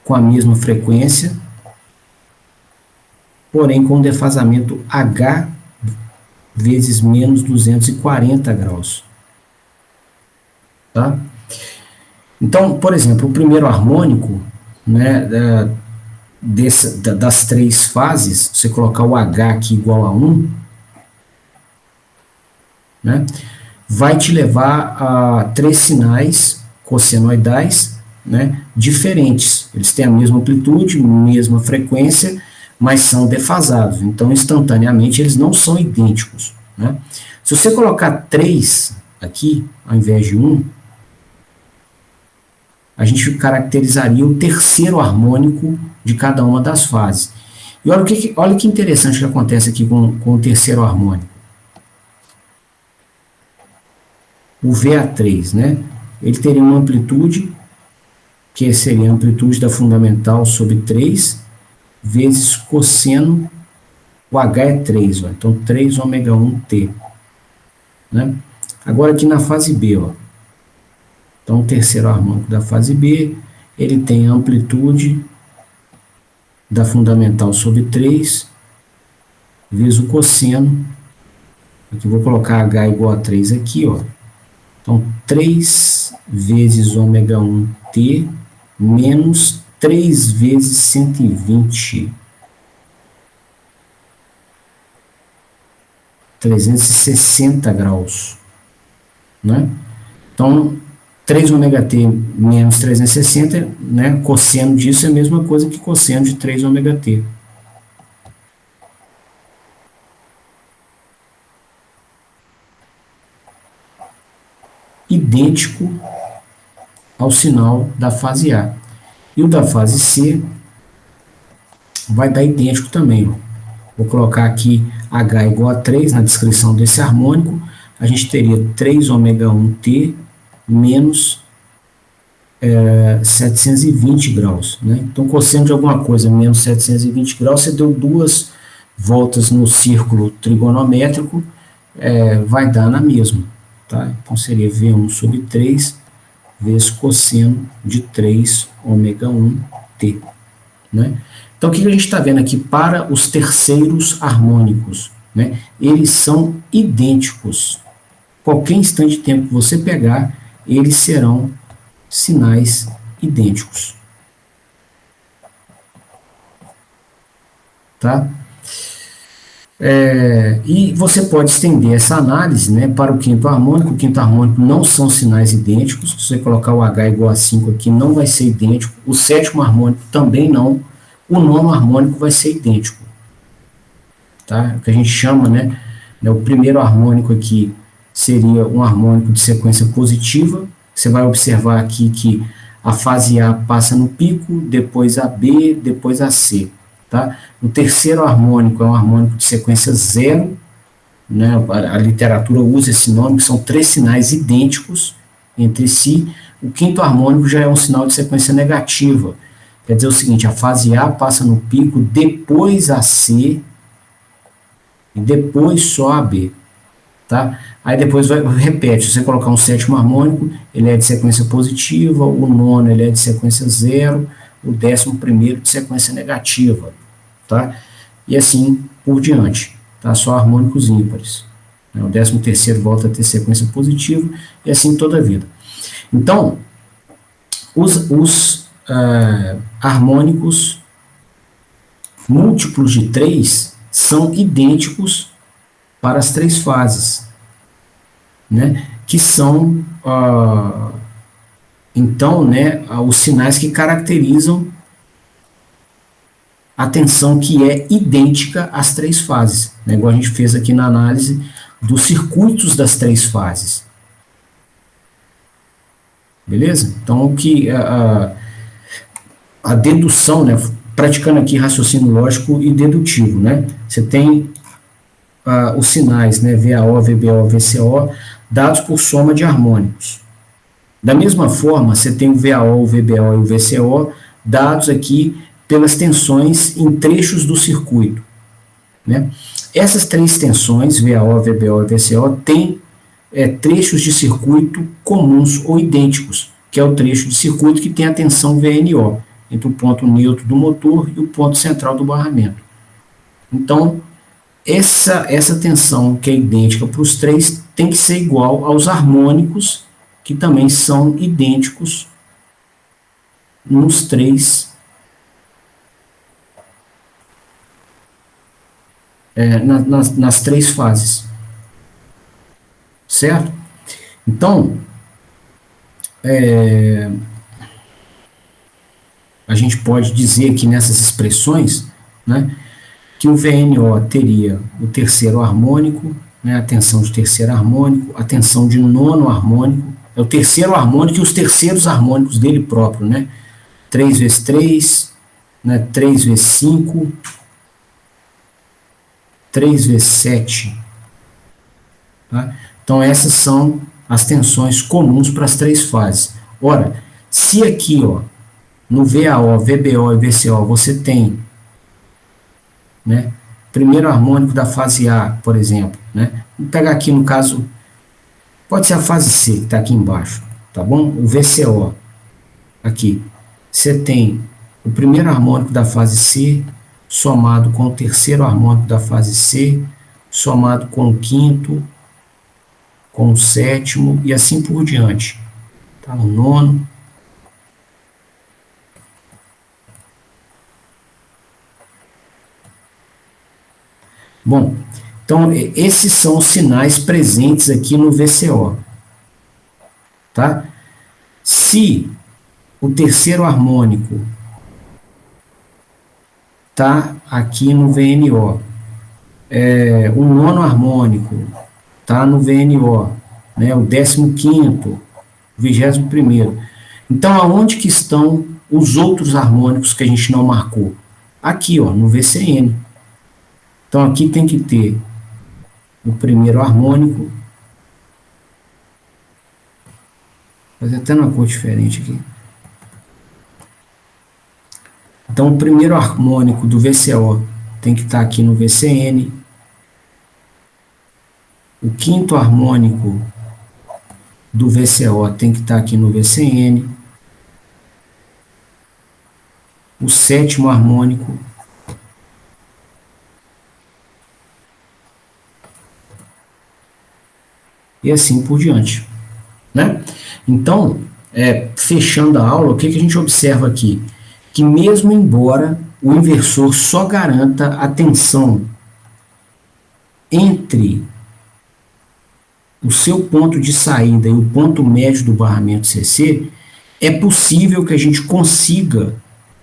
com a mesma frequência, porém com defasamento H vezes menos 240 graus. Tá? Então, por exemplo, o primeiro harmônico, né, das três fases, você colocar o H aqui igual a 1, né, vai te levar a três sinais cossenoidais, né, diferentes. Eles têm a mesma amplitude, mesma frequência, mas são defasados. Então, instantaneamente, eles não são idênticos. Né? Se você colocar 3 aqui, ao invés de 1, a gente caracterizaria o terceiro harmônico de cada uma das fases. E olha que interessante que acontece aqui com o terceiro harmônico. O VA3, né? Ele teria uma amplitude, que seria a amplitude da fundamental sobre 3, vezes cosseno, o H é 3, ó, então 3ω1t. Né? Agora aqui na fase B, ó, então o terceiro harmônico da fase B, ele tem a amplitude da fundamental sobre 3, vezes o cosseno, aqui vou colocar H igual a 3 aqui, ó, então 3 vezes ω1t menos 3 vezes 120. 360 graus. Né? Então, 3ωt menos 360, né? Cosseno disso é a mesma coisa que cosseno de 3ωt. Idêntico ao sinal da fase A. E o da fase C vai dar idêntico também. Ó. Vou colocar aqui H igual a 3 na descrição desse harmônico. A gente teria 3ω1t menos 720 graus. Né? Então, cosseno de alguma coisa menos 720 graus, você deu 2 voltas no círculo trigonométrico, vai dar na mesma. Tá? Então, seria V1 sobre 3 vezes cosseno de 3ω1t. Né? Então, o que a gente está vendo aqui para os terceiros harmônicos? Né? Eles são idênticos. Qualquer instante de tempo que você pegar, eles serão sinais idênticos. Tá? E você pode estender essa análise, né, para o quinto harmônico. O quinto harmônico não são sinais idênticos. Se você colocar o H igual a 5 aqui, não vai ser idêntico. O sétimo harmônico também não. O nono harmônico vai ser idêntico. Tá? O que a gente chama, né, o primeiro harmônico aqui seria um harmônico de sequência positiva. Você vai observar aqui que a fase A passa no pico, depois a B, depois a C. Tá? O terceiro harmônico é um harmônico de sequência zero, né? A literatura usa esse nome, que são 3 sinais idênticos entre si. O quinto harmônico já é um sinal de sequência negativa, Quer dizer o seguinte, a fase A passa no pico, depois a C, e depois só a B, tá? Aí depois repete, se você colocar um sétimo harmônico, ele é de sequência positiva, o nono ele é de sequência zero, o 11º de sequência negativa, tá? E assim por diante, tá? Só harmônicos ímpares. O 13º volta a ter sequência positiva, e assim toda a vida. Então, os harmônicos múltiplos de 3 são idênticos para as 3 fases, né? Que são, então, né, os sinais que caracterizam a tensão que é idêntica às 3 fases, né? Igual a gente fez aqui na análise dos circuitos das 3 fases. Beleza? Então, o que a dedução, né, praticando aqui raciocínio lógico e dedutivo, né? Você tem os sinais, né, VAO, VBO, VCO, dados por soma de harmônicos. Da mesma forma, você tem o VAO, o VBO e o VCO, dados aqui pelas tensões em trechos do circuito, né? Essas 3 tensões, VAO, VBO e VCO, têm trechos de circuito comuns ou idênticos, que é o trecho de circuito que tem a tensão VNO, entre o ponto neutro do motor e o ponto central do barramento. Então, essa tensão que é idêntica para os 3 tem que ser igual aos harmônicos, que também são idênticos nos 3 nas 3 fases, certo? Então, a gente pode dizer aqui nessas expressões, né, que o VNO teria o terceiro harmônico, né, a tensão de terceiro harmônico, a tensão de nono harmônico, é o terceiro harmônico e os terceiros harmônicos dele próprio, né, 3 vezes 3, né, 3 vezes 5, 3 vezes 7, tá? Então essas são as tensões comuns para as 3 fases. Ora, se aqui, ó, no VAO, VBO e VCO você tem, né, primeiro harmônico da fase A, por exemplo, né? Vou pegar aqui no caso, pode ser a fase C, que está aqui embaixo, tá bom? O VCO, aqui, você tem o primeiro harmônico da fase C, somado com o terceiro harmônico da fase C, somado com o quinto, com o sétimo, e assim por diante. Tá? O nono. Bom, então esses são os sinais presentes aqui no VCO. Tá? Se o terceiro harmônico está aqui no VNO, o nono harmônico está no VNO, né, o 15º, o 21º. Então, aonde que estão os outros harmônicos que a gente não marcou? Aqui, ó, no VCN. Então, aqui tem que ter o primeiro harmônico. Vou fazer até uma cor diferente aqui. Então, o primeiro harmônico do VCO tem que estar aqui no VCN. O quinto harmônico do VCO tem que estar aqui no VCN. O sétimo harmônico e assim por diante, né? Então, fechando a aula, o que a gente observa aqui? Que mesmo embora o inversor só garanta a tensão entre o seu ponto de saída e o ponto médio do barramento CC, é possível que a gente consiga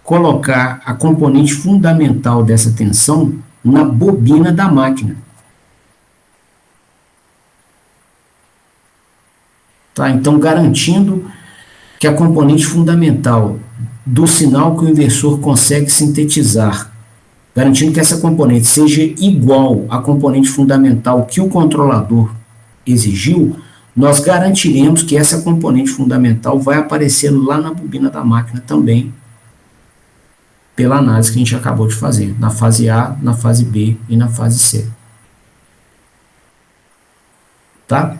colocar a componente fundamental dessa tensão na bobina da máquina. Tá? Então, garantindo que a componente fundamental do sinal que o inversor consegue sintetizar, garantindo que essa componente seja igual à componente fundamental que o controlador exigiu, nós garantiremos que essa componente fundamental vai aparecer lá na bobina da máquina também, pela análise que a gente acabou de fazer, na fase A, na fase B e na fase C. Tá?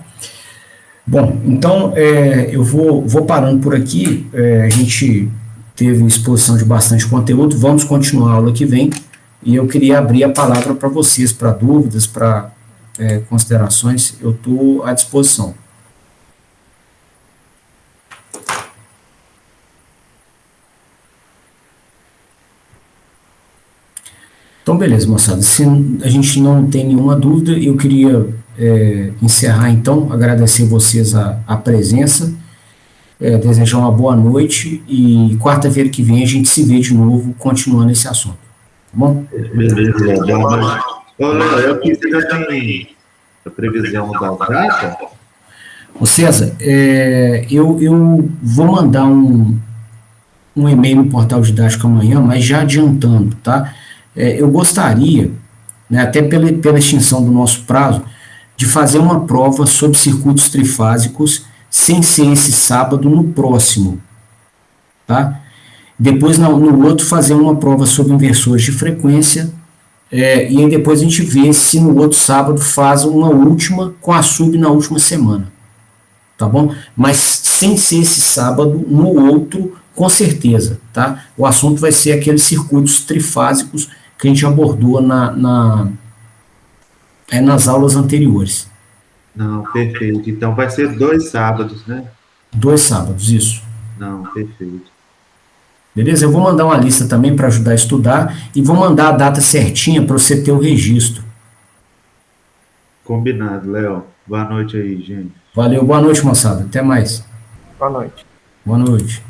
Bom, então eu vou parando por aqui. A gente teve exposição de bastante conteúdo, vamos continuar a aula que vem, e eu queria abrir a palavra para vocês, para dúvidas, para considerações, eu estou à disposição. Então, beleza, moçada. Se a gente não tem nenhuma dúvida, eu queria encerrar, então, agradecer vocês a presença, desejar uma boa noite e quarta-feira que vem a gente se vê de novo, continuando esse assunto. Tá bom? Beleza, boa noite. Olha, eu aqui você já tem a previsão da data? Ô César, eu vou mandar um e-mail no portal didático amanhã, mas já adiantando, tá? Eu gostaria, né, até pela extinção do nosso prazo, de fazer uma prova sobre circuitos trifásicos sem ser esse sábado, no próximo, tá? Depois, no outro, fazer uma prova sobre inversores de frequência, e aí depois a gente vê se no outro sábado faz uma última com a sub na última semana, tá bom? Mas sem ser esse sábado, no outro, com certeza, tá? O assunto vai ser aqueles circuitos trifásicos que a gente abordou nas aulas anteriores. Não, perfeito. Então vai ser 2 sábados, né? 2 sábados, isso. Não, perfeito. Beleza? Eu vou mandar uma lista também para ajudar a estudar e vou mandar a data certinha para você ter o registro. Combinado, Léo. Boa noite aí, gente. Valeu, boa noite, moçada. Até mais. Boa noite. Boa noite.